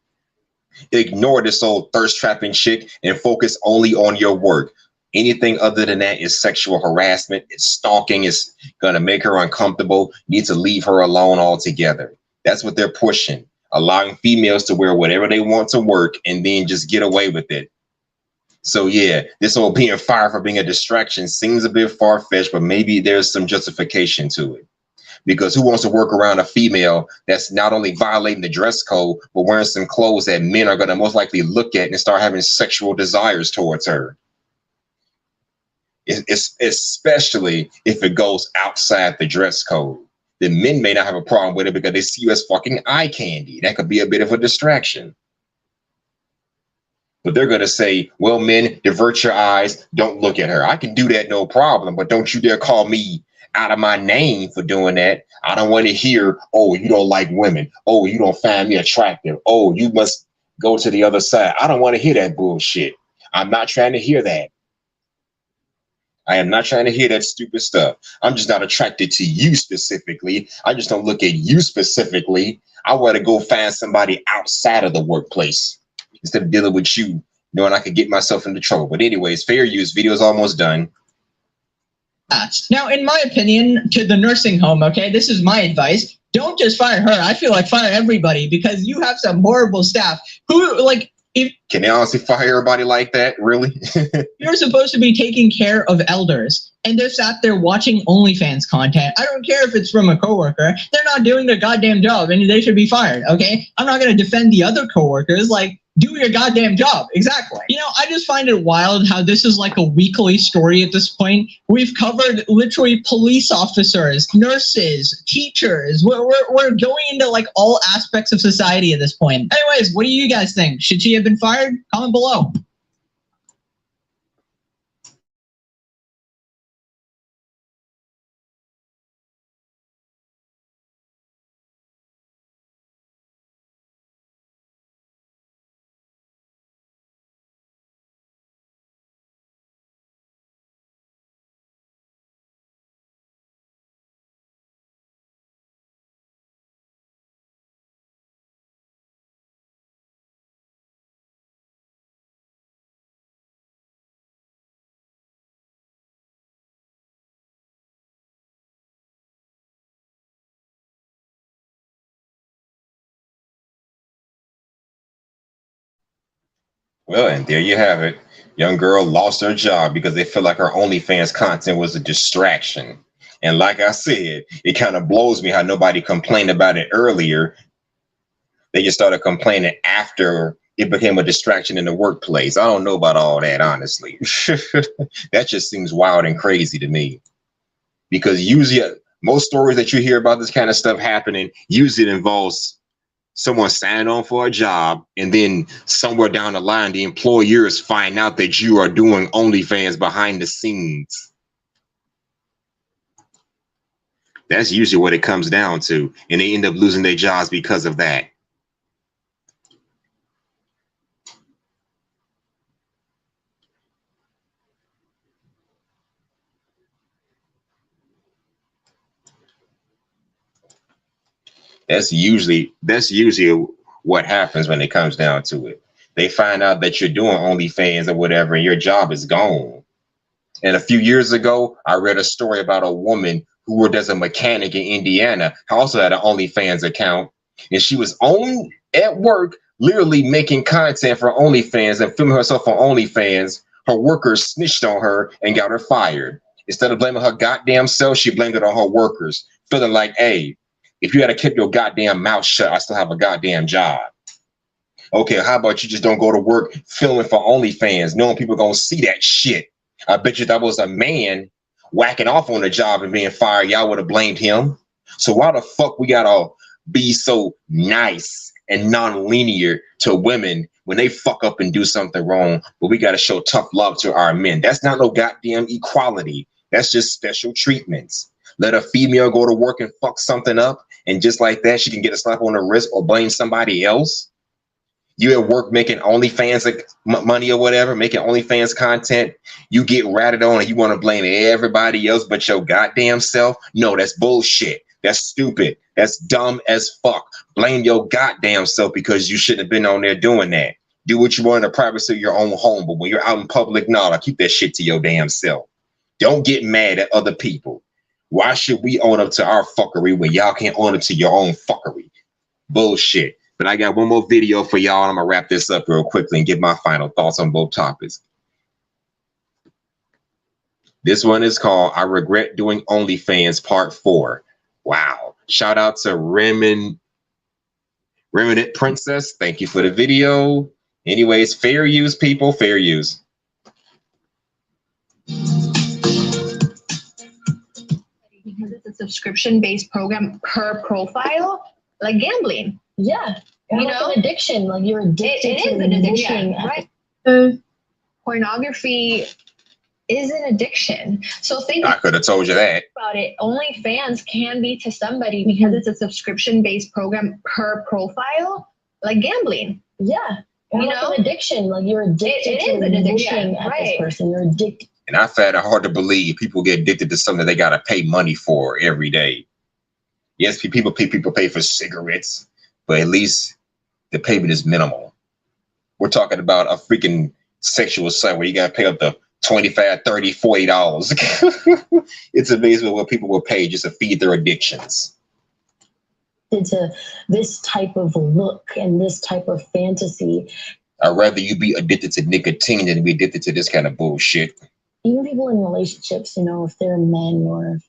Ignore this old thirst-trapping chick and focus only on your work. Anything other than that is sexual harassment. It's stalking. It's going to make her uncomfortable. You need to leave her alone altogether. That's what they're pushing, allowing females to wear whatever they want to work and then just get away with it. So yeah, this whole being fired for being a distraction seems a bit far-fetched, but maybe there's some justification to it. Because who wants to work around a female that's not only violating the dress code, but wearing some clothes that men are going to most likely look at and start having sexual desires towards her? It's especially if it goes outside the dress code. The men may not have a problem with it because they see you as fucking eye candy. That could be a bit of a distraction. But they're going to say, well, men, divert your eyes. Don't look at her. I can do that, no problem. But don't you dare call me out of my name for doing that. I don't want to hear, oh, you don't like women. Oh, you don't find me attractive. Oh, you must go to the other side. I don't want to hear that bullshit. I'm not trying to hear that. I am not trying to hear that stupid stuff. I'm just not attracted to you specifically. I just don't look at you specifically. I want to go find somebody outside of the workplace instead of dealing with you, knowing I could get myself into trouble. But anyways, fair use. Video's almost done. Now, in my opinion, to the nursing home, okay, this is my advice. Don't just fire her. I feel like fire everybody because you have some horrible staff who, like, if can they honestly fire everybody like that? Really? You're supposed to be taking care of elders and they're sat there watching OnlyFans content. I don't care if it's from a coworker. They're not doing their goddamn job and they should be fired, okay? I'm not going to defend the other coworkers. Like, do your goddamn job. Exactly. You know, I just find it wild how this is like a weekly story at this point. We've covered literally police officers, nurses, teachers. We're going into like all aspects of society at this point. Anyways, what do you guys think? Should she have been fired? Comment below. Well, and there you have it. Young girl lost her job because they feel like her OnlyFans content was a distraction. And like I said, it kind of blows me how nobody complained about it earlier. They just started complaining after it became a distraction in the workplace. I don't know about all that, honestly. That just seems wild and crazy to me. Because usually most stories that you hear about this kind of stuff happening, usually it involves someone signing on for a job, and then somewhere down the line, the employers find out that you are doing OnlyFans behind the scenes. That's usually what it comes down to, and they end up losing their jobs because of that. That's usually what happens when it comes down to it. They find out that you're doing OnlyFans or whatever, and your job is gone. And a few years ago, I read a story about a woman who worked as a mechanic in Indiana, also had an OnlyFans account, and she was only at work, literally making content for OnlyFans and filming herself on OnlyFans. Her workers snitched on her and got her fired. Instead of blaming her goddamn self, she blamed it on her workers, feeling like, hey, if you had to keep your goddamn mouth shut, I still have a goddamn job. Okay, how about you just don't go to work filming for OnlyFans, knowing people gonna see that shit? I bet you that was a man whacking off on the job and being fired, y'all would have blamed him. So why the fuck we gotta be so nice and non-linear to women when they fuck up and do something wrong, but we gotta show tough love to our men? That's not no goddamn equality. That's just special treatments. Let a female go to work and fuck something up, and just like that, she can get a slap on the wrist or blame somebody else. You at work making OnlyFans money or whatever, making OnlyFans content, you get ratted on and you want to blame everybody else but your goddamn self? No, that's bullshit. That's stupid. That's dumb as fuck. Blame your goddamn self because you shouldn't have been on there doing that. Do what you want in the privacy of your own home, but when you're out in public, no, keep that shit to your damn self. Don't get mad at other people. Why should we own up to our fuckery when y'all can't own up to your own fuckery? Bullshit. But I got one more video for y'all, and I'm gonna wrap this up real quickly and give my final thoughts on both topics. This one is called I Regret Doing OnlyFans Part 4. Wow. Shout out to Remnant Princess. Thank you for the video. Anyways, fair use, people, fair use. Because it's a subscription-based program per profile, like gambling. Yeah. You Like know, an addiction. Like you're addicted it to is an addiction, looking at right? Pornography is an addiction. So think I could have told you that. about it. OnlyFans can be to somebody because it's a subscription-based program per profile, like gambling. Yeah. You Like know, an addiction. Like you're addicted it to is an addiction, looking at this right? person. You're addicted. And I find it hard to believe people get addicted to something they gotta pay money for every day. Yes, people pay for cigarettes, but at least the payment is minimal. We're talking about a freaking sexual site where you gotta pay up to $25, $30, $40. It's amazing what people will pay just to feed their addictions. To this type of look and this type of fantasy. I'd rather you be addicted to nicotine than be addicted to this kind of bullshit. Even people in relationships, you know, if they're men or,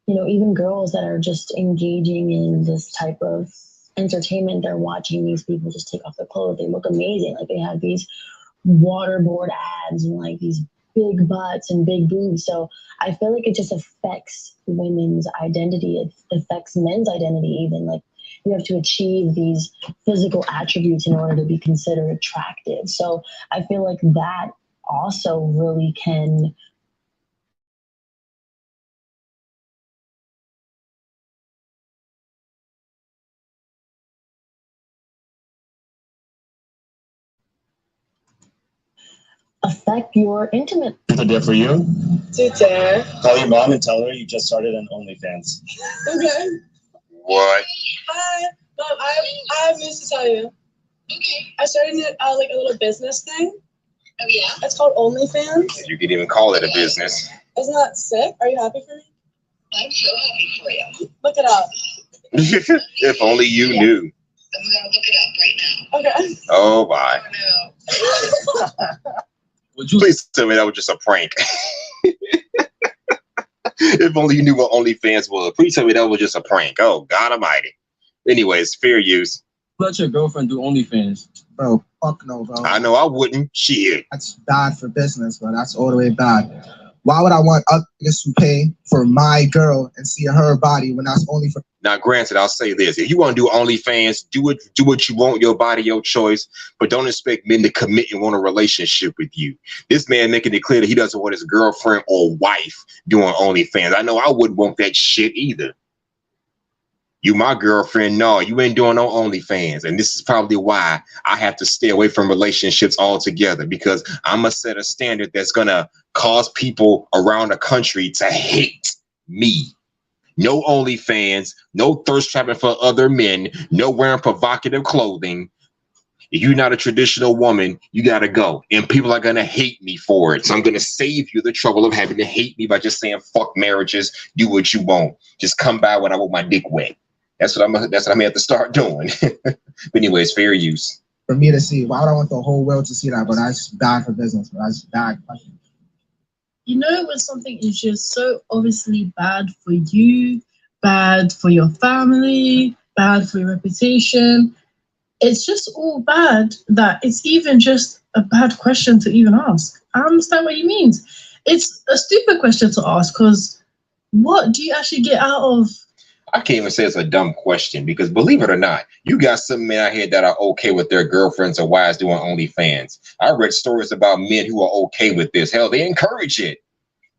you know, even girls that are just engaging in this type of entertainment, they're watching these people just take off their clothes. They look amazing. Like they have these waterboard abs and like these big butts and big boobs. So I feel like it just affects women's identity. It affects men's identity even. Like you have to achieve these physical attributes in order to be considered attractive. So I feel like that also really can affect your intimate. Is it there for you? Today. Call your mom and tell her you just started an OnlyFans. Okay. What? Hi, Mom. I have news to tell you. Okay. I started like a little business thing. Oh yeah. It's called OnlyFans. You can even call it a business. Isn't that sick? Are you happy for me? I'm so happy for you. Look it up. If only you knew. I'm gonna look it up right now. Okay. Oh my. No. Would you please tell me that was just a prank? If only you knew what OnlyFans was. Please tell me that was just a prank. Oh, God almighty. Anyways, fair use. Let your girlfriend do OnlyFans. Bro, fuck no, bro. I know I wouldn't. Shit. That's bad for business, bro. That's all the way bad. Why would I want others to pay for my girl and see her body when that's only for... Now, granted, I'll say this. If you want to do OnlyFans, do what you want, your body, your choice, but don't expect men to commit and want a relationship with you. This man making it clear that he doesn't want his girlfriend or wife doing OnlyFans. I know I wouldn't want that shit either. You my girlfriend, no, you ain't doing no OnlyFans. And this is probably why I have to stay away from relationships altogether, because I'm going to set a standard that's going to cause people around the country to hate me. No OnlyFans, no thirst trapping for other men, no wearing provocative clothing. If you're not a traditional woman, you got to go. And people are going to hate me for it. So I'm going to save you the trouble of having to hate me by just saying, fuck marriages, do what you want. Just come by when I want my dick wet. That's what I'm going to have to start doing. But anyways, fair use. For me to see, why would I want the whole world to see that? But that's bad for business. But that's bad. You know, when something is just so obviously bad for you, bad for your family, bad for your reputation, it's just all bad that it's even just a bad question to even ask. I understand what you mean. It's a stupid question to ask because what do you actually get out of? I can't even say it's a dumb question because believe it or not, you got some men out here that are okay with their girlfriends or wives doing OnlyFans. I read stories about men who are okay with this. Hell, they encourage it.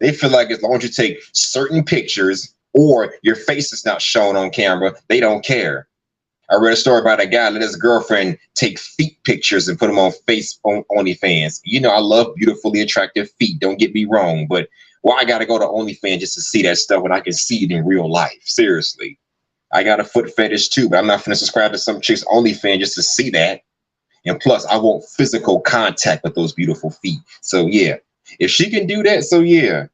They feel like as long as you take certain pictures or your face is not shown on camera, they don't care. I read a story about a guy let his girlfriend take feet pictures and put them on OnlyFans. You know, I love beautifully attractive feet. Don't get me wrong, but why I got to go to OnlyFans just to see that stuff when I can see it in real life? Seriously. I got a foot fetish too, but I'm not going to subscribe to some chick's OnlyFans just to see that. And plus, I want physical contact with those beautiful feet. So yeah, if she can do that, so yeah.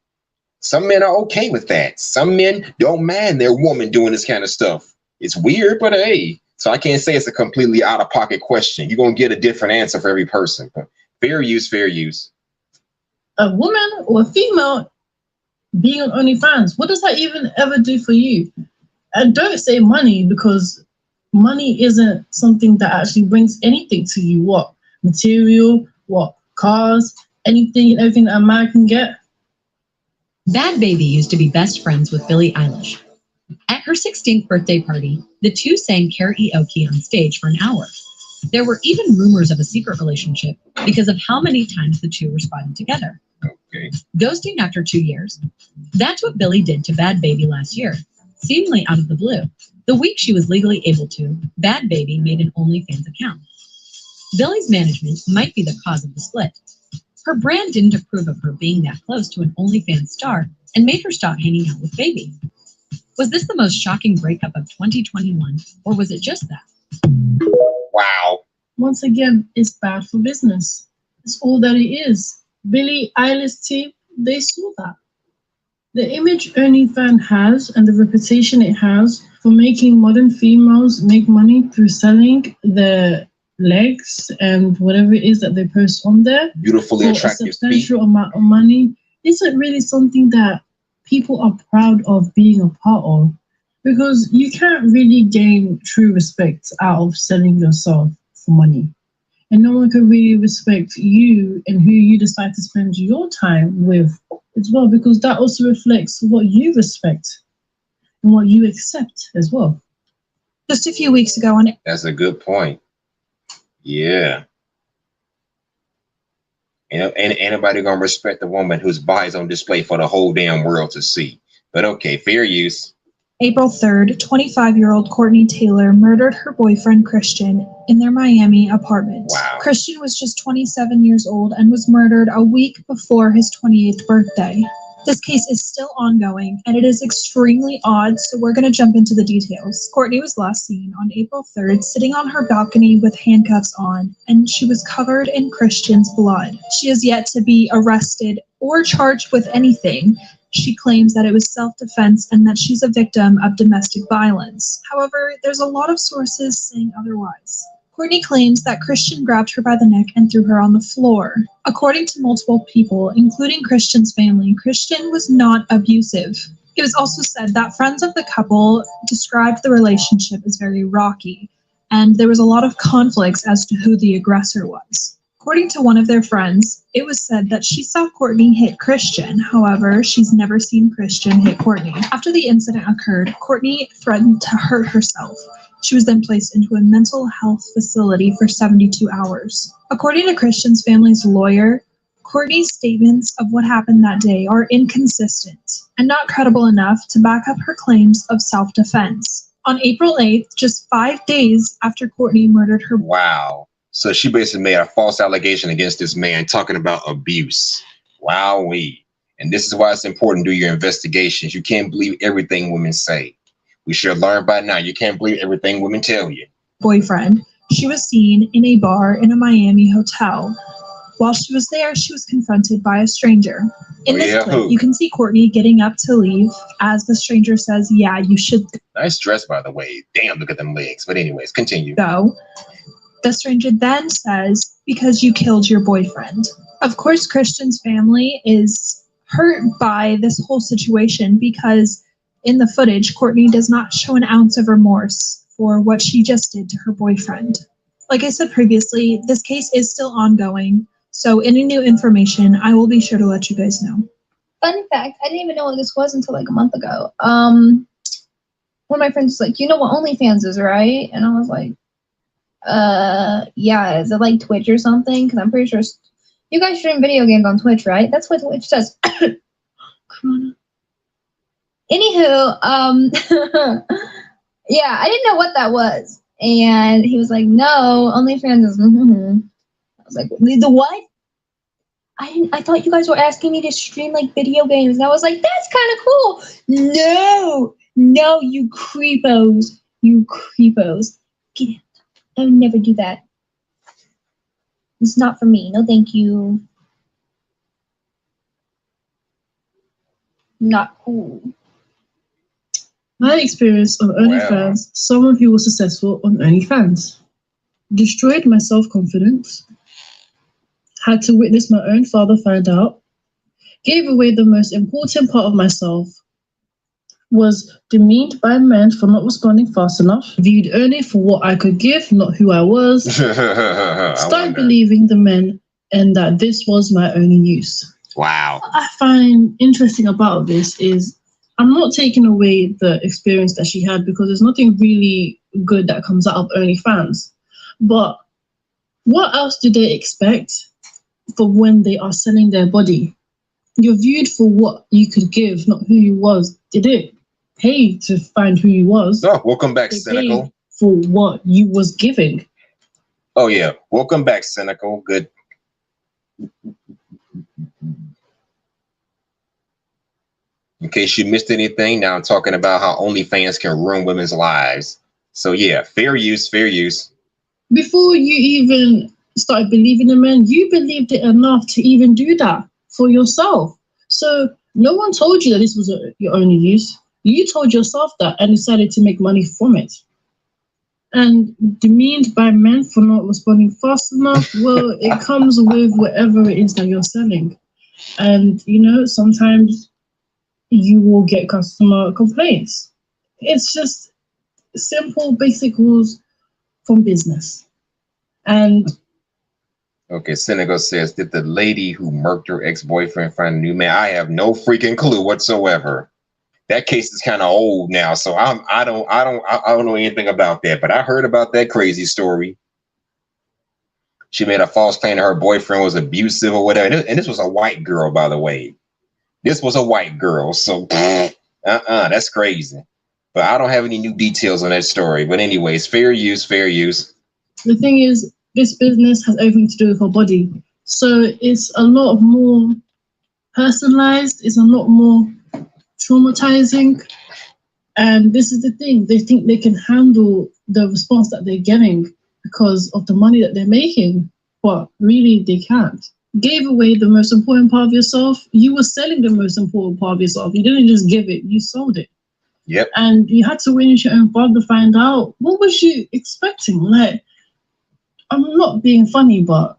Some men are okay with that. Some men don't mind their woman doing this kind of stuff. It's weird, but hey. So I can't say it's a completely out-of-pocket question. You're going to get a different answer for every person. But fair use, fair use. A woman or a female being on OnlyFans, what does that even ever do for you? And don't say money because money isn't something that actually brings anything to you. What? Material, what? Cars, anything and everything that a man can get. Bad Baby used to be best friends with Billie Eilish. At her 16th birthday party, the two sang karaoke on stage for an hour. There were even rumors of a secret relationship because of how many times the two were spotted together. Okay. Ghosting after 2 years. That's what Billie did to Bad Baby last year, seemingly out of the blue. The week she was legally able to, Bad Baby made an OnlyFans account. Billie's management might be the cause of the split. Her brand didn't approve of her being that close to an OnlyFans star and made her stop hanging out with Baby. Was this the most shocking breakup of 2021, or was it just that? Wow. Once again, it's bad for business. It's all that it is. Billie Eilish team, they saw that. The image OnlyFans has and the reputation it has for making modern females make money through selling their legs and whatever it is that they post on there. Beautifully for attractive a substantial amount of money. Isn't really something that people are proud of being a part of, because you can't really gain true respect out of selling yourself for money. And no one can really respect you and who you decide to spend your time with as well, because that also reflects what you respect and what you accept as well. Just a few weeks ago on That's a good point. Yeah. And anybody gonna respect a woman whose body's on display for the whole damn world to see. But okay, fair use. April 3rd, 25-year-old Courtney Taylor murdered her boyfriend Christian in their Miami apartment. Wow. Christian was just 27 years old and was murdered a week before his 28th birthday. This case is still ongoing, and it is extremely odd, so we're going to jump into the details. Courtney was last seen on April 3rd sitting on her balcony with handcuffs on, and she was covered in Christian's blood. She is yet to be arrested or charged with anything. She claims that it was self-defense and that she's a victim of domestic violence. However, there's a lot of sources saying otherwise. Courtney claims that Christian grabbed her by the neck and threw her on the floor. According to multiple people, including Christian's family, Christian was not abusive. It was also said that friends of the couple described the relationship as very rocky, and there was a lot of conflicts as to who the aggressor was. According to one of their friends, it was said that she saw Courtney hit Christian. However, she's never seen Christian hit Courtney. After the incident occurred, Courtney threatened to hurt herself. She was then placed into a mental health facility for 72 hours. According to Christian's family's lawyer, Courtney's statements of what happened that day are inconsistent and not credible enough to back up her claims of self-defense. On April 8th, just 5 days after Courtney murdered her. Wow. So she basically made a false allegation against this man talking about abuse. Wowee. And this is why it's important to do your investigations. You can't believe everything women say. We should learn by now. You can't believe everything women tell you. Boyfriend, She was seen in a bar in a Miami hotel. While she was there, she was confronted by a stranger. In this clip, you can see Courtney getting up to leave as the stranger says, "Yeah, you should Nice dress, by the way. Damn, look at them legs. But anyways, continue. go." The stranger then says, "Because you killed your boyfriend." Of course, Christian's family is hurt by this whole situation because in the footage, Courtney does not show an ounce of remorse for what she just did to her boyfriend. Like I said previously, this case is still ongoing, so any new information, I will be sure to let you guys know. Fun fact, I didn't even know what this was until like a month ago. One of my friends was like, "You know what OnlyFans is, right?" And I was like, yeah, is it like Twitch or something? Because I'm pretty sure you guys stream video games on Twitch, right? That's what Twitch says. Corona. Anywho, yeah, I didn't know what that was. And he was like, "No, OnlyFans is I was like, "The what?" I thought you guys were asking me to stream like video games. And I was like, "That's kind of cool." No, you creepos. You creepos. Get out. I would never do that. It's not for me. No, thank you. Not cool. My experience on OnlyFans, someone who was successful on OnlyFans, destroyed my self-confidence, had to witness my own father find out, gave away the most important part of myself, was demeaned by men for not responding fast enough, viewed only for what I could give, not who I was, started believing the men and that this was my only use. Wow. What I find interesting about this is I'm not taking away the experience that she had because there's nothing really good that comes out of OnlyFans. But what else do they expect for when they are selling their body? You're viewed for what you could give, not who you was. They didn't pay to find who you was. Oh, welcome back, They Cynical. paid for what you was giving. Oh, yeah. Welcome back, Cynical. Good. In case you missed anything, now I'm talking about how OnlyFans can ruin women's lives. So, yeah, fair use, fair use. Before you even started believing in men, you believed it enough to even do that for yourself. So no one told you that this was your only use. You told yourself that and decided to make money from it. And demeaned by men for not responding fast enough, well, it comes with whatever it is that you're selling. And, you know, sometimes you will get customer complaints. It's just simple, basic rules from business. And okay, Cynical says, did the lady who murked her ex-boyfriend find a new man? I have no freaking clue whatsoever. That case is kind of old now, so I don't know anything about that. But I heard about that crazy story. She made a false claim that her boyfriend was abusive or whatever, and this was a white girl, by the way. This was a white girl, so that's crazy. But I don't have any new details on that story. But anyways, fair use, fair use. The thing is, this business has everything to do with her body. So it's a lot more personalized. It's a lot more traumatizing. And this is the thing. They think they can handle the response that they're getting because of the money that they're making. But really, they can't. Gave away the most important part of yourself. You were selling the most important part of yourself. You didn't just give it. You sold it. Yep. And you had to witness your own father to find out. What was you expecting? Like, I'm not being funny, but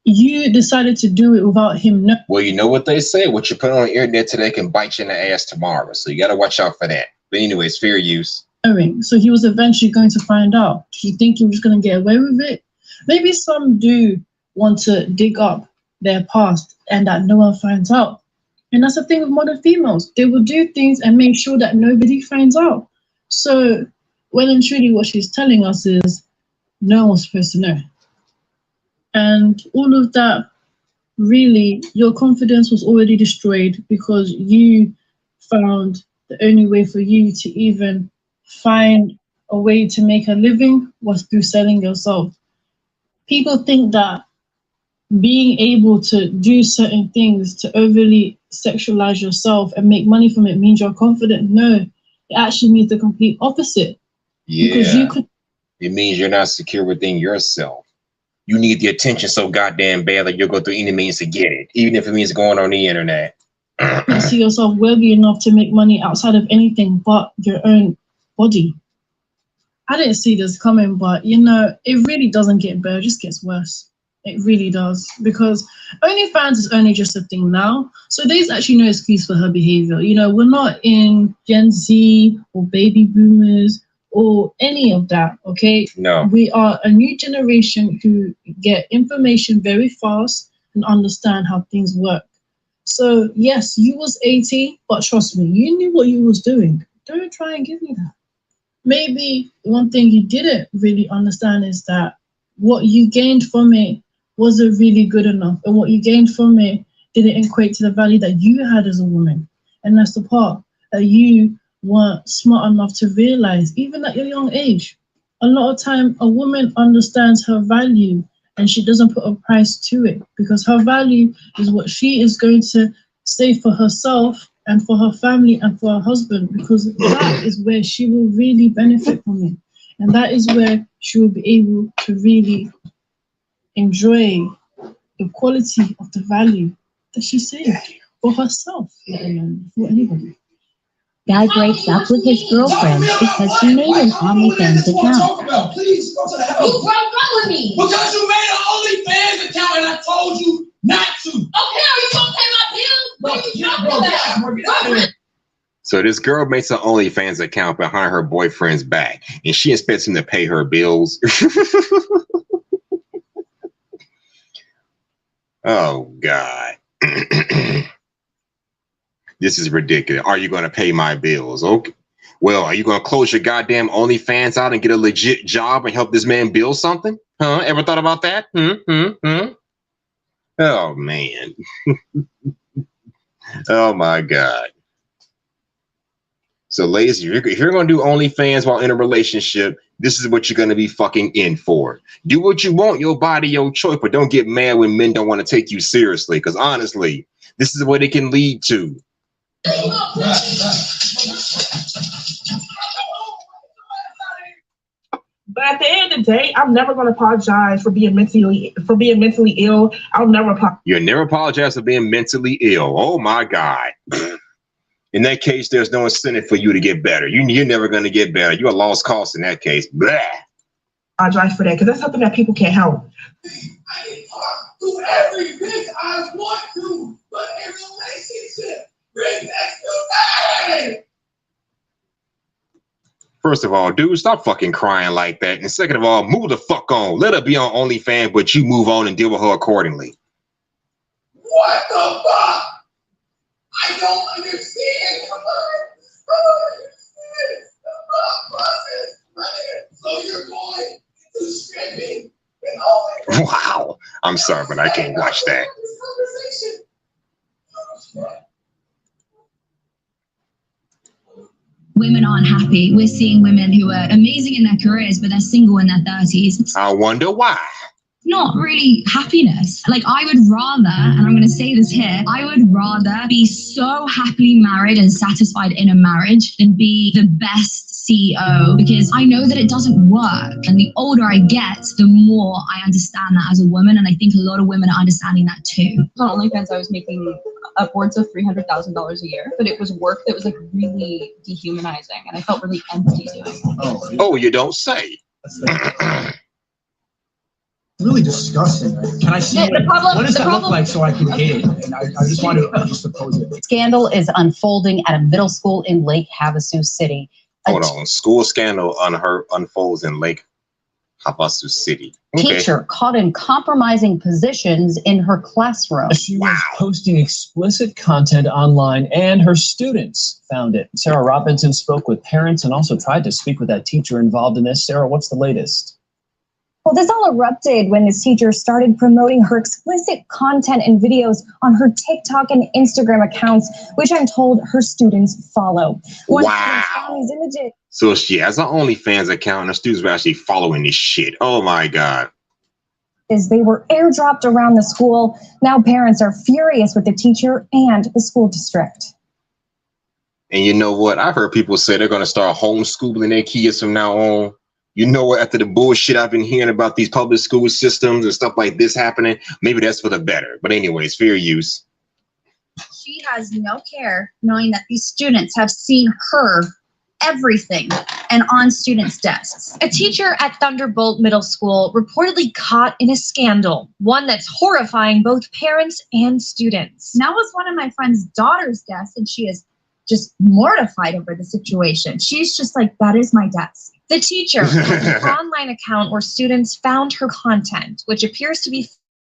you decided to do it without him knowing. Well, you know what they say. What you put on the internet today can bite you in the ass tomorrow. So you got to watch out for that. But anyways, fair use. So he was eventually going to find out. Do you think he was going to get away with it? Maybe some do want to dig up their past and that no one finds out. And that's the thing with modern females. They will do things and make sure that nobody finds out. So, well and truly what she's telling us is no one's supposed to know. And all of that, really, your confidence was already destroyed because you found the only way for you to even find a way to make a living was through selling yourself. People think that being able to do certain things to overly sexualize yourself and make money from it means you're confident. No, it actually means the complete opposite. Yeah. Because you could It means you're not secure within yourself. You need the attention so goddamn bad that you'll go through any means to get it, even if it means going on the internet. You see yourself worthy enough to make money outside of anything but your own body. I didn't see this coming, but you know, it really doesn't get better, it just gets worse. It really does, because OnlyFans is only just a thing now. So there's actually no excuse for her behavior. You know, we're not in Gen Z or baby boomers or any of that, okay? No. We are a new generation who get information very fast and understand how things work. So yes, you was 80, but trust me, you knew what you was doing. Don't try and give me that. Maybe one thing you didn't really understand is that what you gained from it wasn't really good enough, and what you gained from it didn't equate to the value that you had as a woman. And that's the part that you weren't smart enough to realize, even at your young age. A lot of time, a woman understands her value and she doesn't put a price to it, because her value is what she is going to save for herself and for her family and for her husband, because that is where she will really benefit from it. And that is where she will be able to really enjoy the quality of the value that she saved for herself, let alone for anybody. Guy breaks up with his girlfriend because she made an OnlyFans account. Please go to the hell. Who broke up with me? Because you made an OnlyFans account and I told you not to. Okay, are you gonna pay my bills? What are you talking about? So this girl makes an OnlyFans account behind her boyfriend's back, and she expects him to pay her bills. Oh, God. This is ridiculous. Are you going to pay my bills? Okay. Well, are you going to close your goddamn OnlyFans out and get a legit job and help this man build something? Huh? Ever thought about that? Oh, man. Oh, my God. So, ladies, if you're going to do OnlyFans while in a relationship, this is what you're going to be fucking in for. Do what you want, your body, your choice, but don't get mad when men don't want to take you seriously, because honestly, this is what it can lead to. But at the end of the day, I'm never going to apologize for being mentally ill. I'll never apologize. You'll never apologize for being mentally ill. Oh my God. In that case, there's no incentive for you to get better. You're never going to get better. You're a lost cause in that case. Blah. I apologize for that, because that's something that people can't help. I talk to every bitch I want to, but in relationship, bring that to me. First of all, dude, stop fucking crying like that. And second of all, move the fuck on. Let her be on OnlyFans, but you move on and deal with her accordingly. What the fuck? I don't understand. So you're going to stripping and all that. Wow. I'm sorry, but I can't watch that. Women aren't happy. We're seeing women who are amazing in their careers, but they're single in their 30s. I wonder why. Not really happiness. Like, I would rather, and I'm going to say this here, I would rather be so happily married and satisfied in a marriage than be the best CEO, because I know that it doesn't work. And the older I get, the more I understand that as a woman. And I think a lot of women are understanding that too. On OnlyFans, I was making upwards of $300,000 a year, but it was work that was like really dehumanizing, and I felt really empty doing it. Oh, you don't say. Really disgusting. Can I see what does that look like so I can hit it? And I just want to just oppose it. Scandal is unfolding at a middle school in Lake Havasu City. Hold on. School scandal unfolds in Lake Havasu City. Okay. Teacher caught in compromising positions in her classroom. She was posting explicit content online, and her students found it. Sarah Robinson spoke with parents and also tried to speak with that teacher involved in this. Sarah, what's the latest? Well, this all erupted when this teacher started promoting her explicit content and videos on her TikTok and Instagram accounts, which I'm told her students follow. Once Wow. found these images, So she has an OnlyFans account, and her students were actually following this shit. Oh my God. they were airdropped around the school. Now parents are furious with the teacher and the school district. And you know what? I've heard people say they're going to start homeschooling their kids from now on. You know what? After the bullshit I've been hearing about these public school systems and stuff like this happening, maybe that's for the better. But anyways, fair use. She has no care knowing that these students have seen her everything and on students' desks. A teacher at Thunderbolt Middle School reportedly caught in a scandal, one that's horrifying both parents and students. Now was one of my friend's daughter's desks, and she is just mortified over the situation. She's just like, that is my desk. The teacher has an online account where students found her content, which appears to be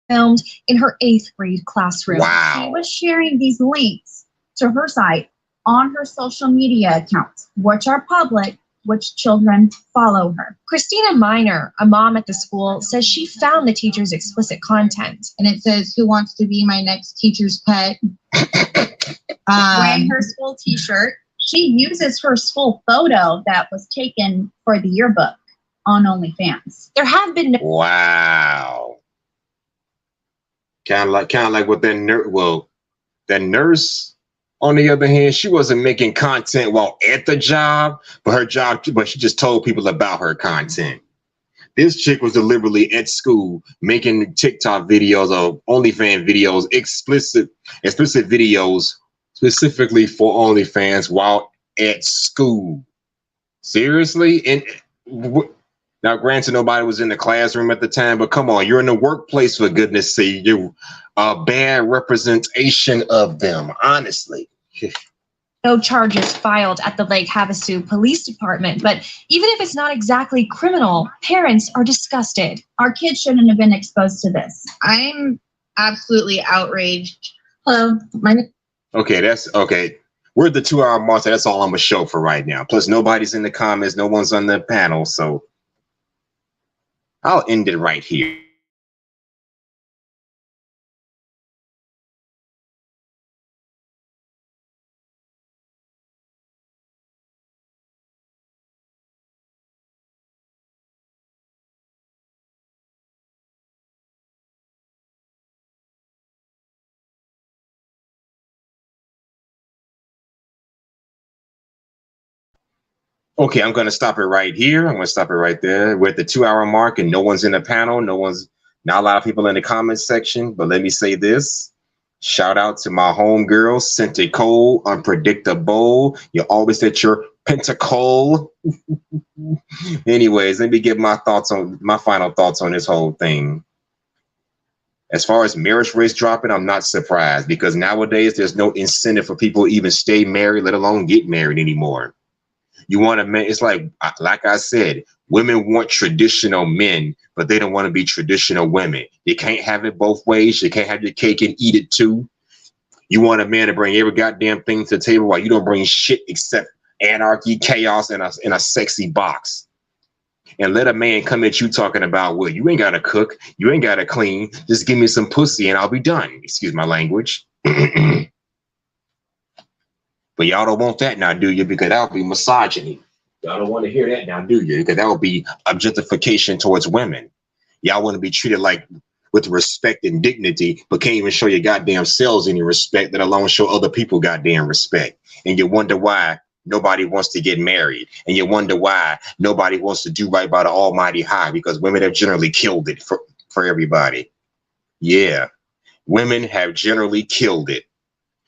filmed in her 8th grade classroom. She was sharing these links to her site on her social media accounts, which are public, which children follow her. Christina Miner, a mom at the school, says she found the teacher's explicit content. And it says, "Who wants to be my next teacher's pet?" Wearing her school t-shirt. She uses her school photo that was taken for the yearbook on OnlyFans. There have been Wow. Kind of like what that nurse. Well, that nurse, on the other hand, she wasn't making content while at the job, but she just told people about her content. This chick was deliberately at school making TikTok videos or OnlyFans videos, explicit videos specifically for OnlyFans while at school. Seriously? And now, granted, nobody was in the classroom at the time, but come on, you're in the workplace, for goodness sake. You're a bad representation of them, honestly. no charges filed at the Lake Havasu Police Department, but even if it's not exactly criminal, parents are disgusted. Our kids shouldn't have been exposed to this. I'm absolutely outraged. Hello, my name. Okay, that's okay. We're at the 2-hour mark, so that's all I'm gonna show for right now. Plus, nobody's in the comments, no one's on the panel, so I'll end it right here. Okay, I'm going to stop it right here. I'm going to stop it right there. We're at the 2-hour mark and no one's in the panel. Not a lot of people in the comments section, but let me say this. Shout out to my homegirl, Cynthia Cole, Unpredictable. You always at your pentacle. Anyways, let me give my final thoughts on this whole thing. As far as marriage rates dropping, I'm not surprised because nowadays there's no incentive for people to even stay married, let alone get married anymore. You want a man, it's like I said, women want traditional men, but they don't want to be traditional women. You can't have it both ways. You can't have your cake and eat it too. You want a man to bring every goddamn thing to the table while you don't bring shit except anarchy, chaos, and a sexy box. And let a man come at you talking about, well, you ain't got to cook, you ain't got to clean, just give me some pussy and I'll be done. Excuse my language. But y'all don't want that now, do you? Because that would be misogyny. Y'all don't want to hear that now, do you? Because that would be objectification towards women. Y'all want to be treated like with respect and dignity, but can't even show your goddamn selves any respect, let alone show other people goddamn respect. And you wonder why nobody wants to get married. And you wonder why nobody wants to do right by the almighty high, because women have generally killed it for everybody. Yeah, women have generally killed it.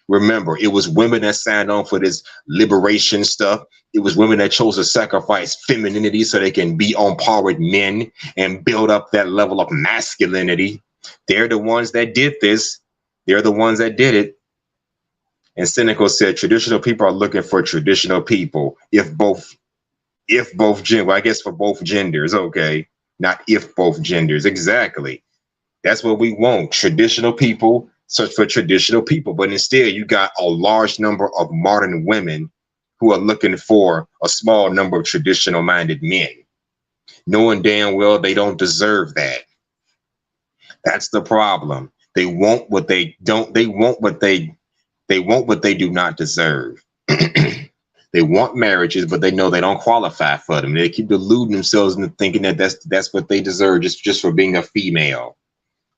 Remember, it was women that signed on for this liberation stuff. It was women that chose to sacrifice femininity so they can be on par with men and build up that level of masculinity. They're the ones that did this. They're the ones that did it. And Cynical said, traditional people are looking for traditional people. If both gender, well, I guess for both genders, okay. Not if both genders, exactly. That's what we want, traditional people. Search for traditional people, but instead you got a large number of modern women who are looking for a small number of traditional minded men, knowing damn well they don't deserve that. That's the problem. They want what they don't, they want what they do not deserve. They want marriages, but they know they don't qualify for them. They keep deluding themselves into thinking that that's what they deserve just for being a female.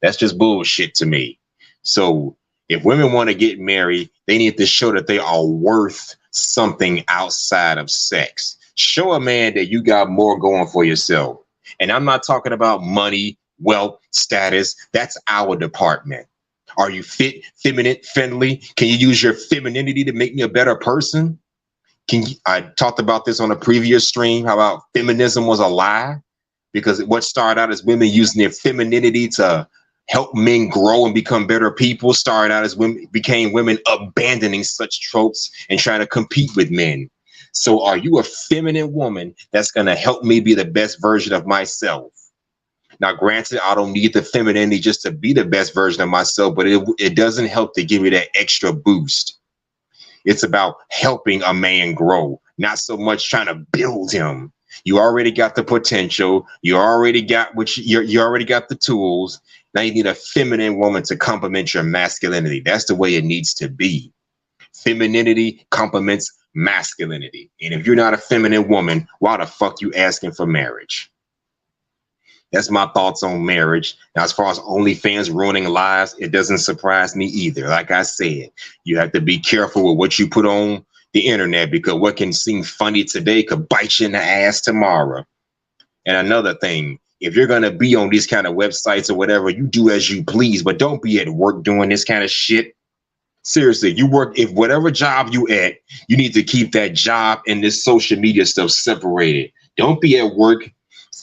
That's just bullshit to me. So if women want to get married, they need to show that they are worth something outside of sex. Show a man that you got more going for yourself. And I'm not talking about money, wealth, status. That's our department. Are you fit, feminine, friendly? Can you use your femininity to make me a better person? I talked about this on a previous stream, how about feminism was a lie, because what started out as women using their femininity to help men grow and become better people started out as women became women abandoning such tropes and trying to compete with men. So are you a feminine woman that's going to help me be the best version of myself? Now, granted, I don't need the femininity just to be the best version of myself, but it doesn't help to give me that extra boost. It's about helping a man grow, not so much trying to build him. You already got the potential. You already got you already got the tools. Now you need a feminine woman to complement your masculinity. That's the way it needs to be. Femininity complements masculinity. And if you're not a feminine woman, why the fuck you asking for marriage? That's my thoughts on marriage. Now, as far as OnlyFans ruining lives, it doesn't surprise me either. Like I said, you have to be careful with what you put on the internet, because what can seem funny today could bite you in the ass tomorrow. And another thing, if you're going to be on these kind of websites or whatever, you do as you please, but don't be at work doing this kind of shit. Seriously, you work, if whatever job you at, you need to keep that job and this social media stuff separated. Don't be at work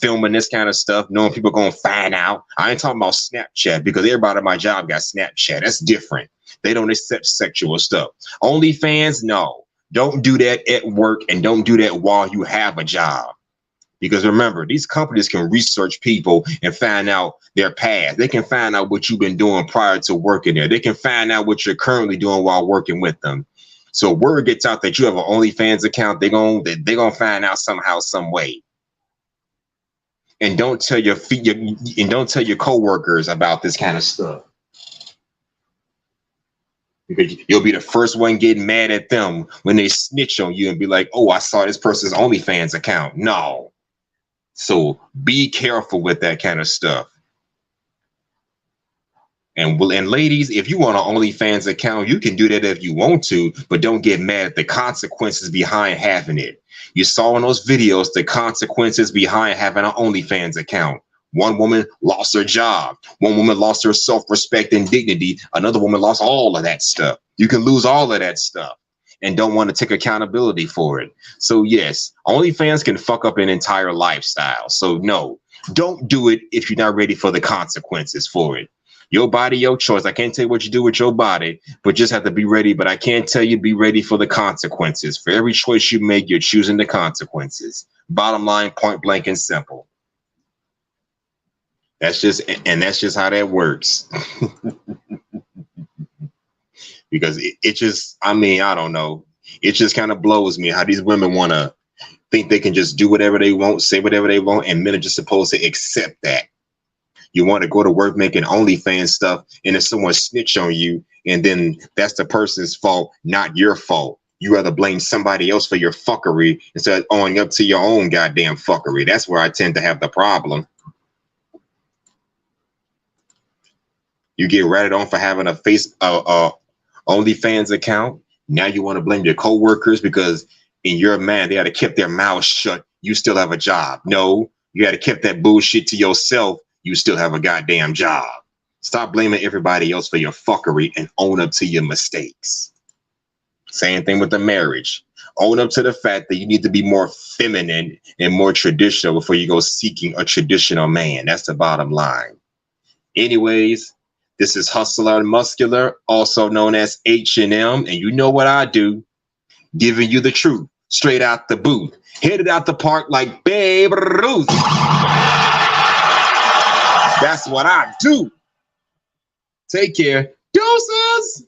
filming this kind of stuff, knowing people are going to find out. I ain't talking about Snapchat, because everybody at my job got Snapchat. That's different. They don't accept sexual stuff. OnlyFans, no. Don't do that at work, and don't do that while you have a job. Because remember, these companies can research people and find out their past. They can find out what you've been doing prior to working there. They can find out what you're currently doing while working with them. So word gets out that you have an OnlyFans account, they're gonna find out somehow, some way. And don't tell your coworkers about this kind of stuff, because you'll be the first one getting mad at them when they snitch on you and be like, "Oh, I saw this person's OnlyFans account." No. So be careful with that kind of stuff. And ladies, if you want an OnlyFans account, you can do that if you want to, but don't get mad at the consequences behind having it. You saw in those videos the consequences behind having an OnlyFans account. One woman lost her job. One woman lost her self-respect and dignity. Another woman lost all of that stuff. You can lose all of that stuff and don't want to take accountability for it. So yes, OnlyFans can fuck up an entire lifestyle. So no, don't do it if you're not ready for the consequences for it. Your body, your choice. I can't tell you what you do with your body, but just have to be ready. But I can tell you, be ready for the consequences. For every choice you make, you're choosing the consequences. Bottom line, point blank and simple. That's just how that works. Because it just, I mean, I don't know. It just kind of blows me how these women want to think they can just do whatever they want, say whatever they want, and men are just supposed to accept that. You want to go to work making OnlyFans stuff, and if someone snitch on you, and then that's the person's fault, not your fault. You rather blame somebody else for your fuckery instead of owning up to your own goddamn fuckery. That's where I tend to have the problem. You get ratted on for having a OnlyFans account. Now you want to blame your coworkers because in your mind they had to keep their mouths shut. You still have a job. No, you had to keep that bullshit to yourself. You still have a goddamn job. Stop blaming everybody else for your fuckery and own up to your mistakes. Same thing with the marriage. Own up to the fact that you need to be more feminine and more traditional before you go seeking a traditional man. That's the bottom line. Anyways, this is Hustler and Muscular, also known as H&M, and you know what I do, giving you the truth straight out the booth. Hit it out the park like Babe Ruth. That's what I do. Take care. Deuces.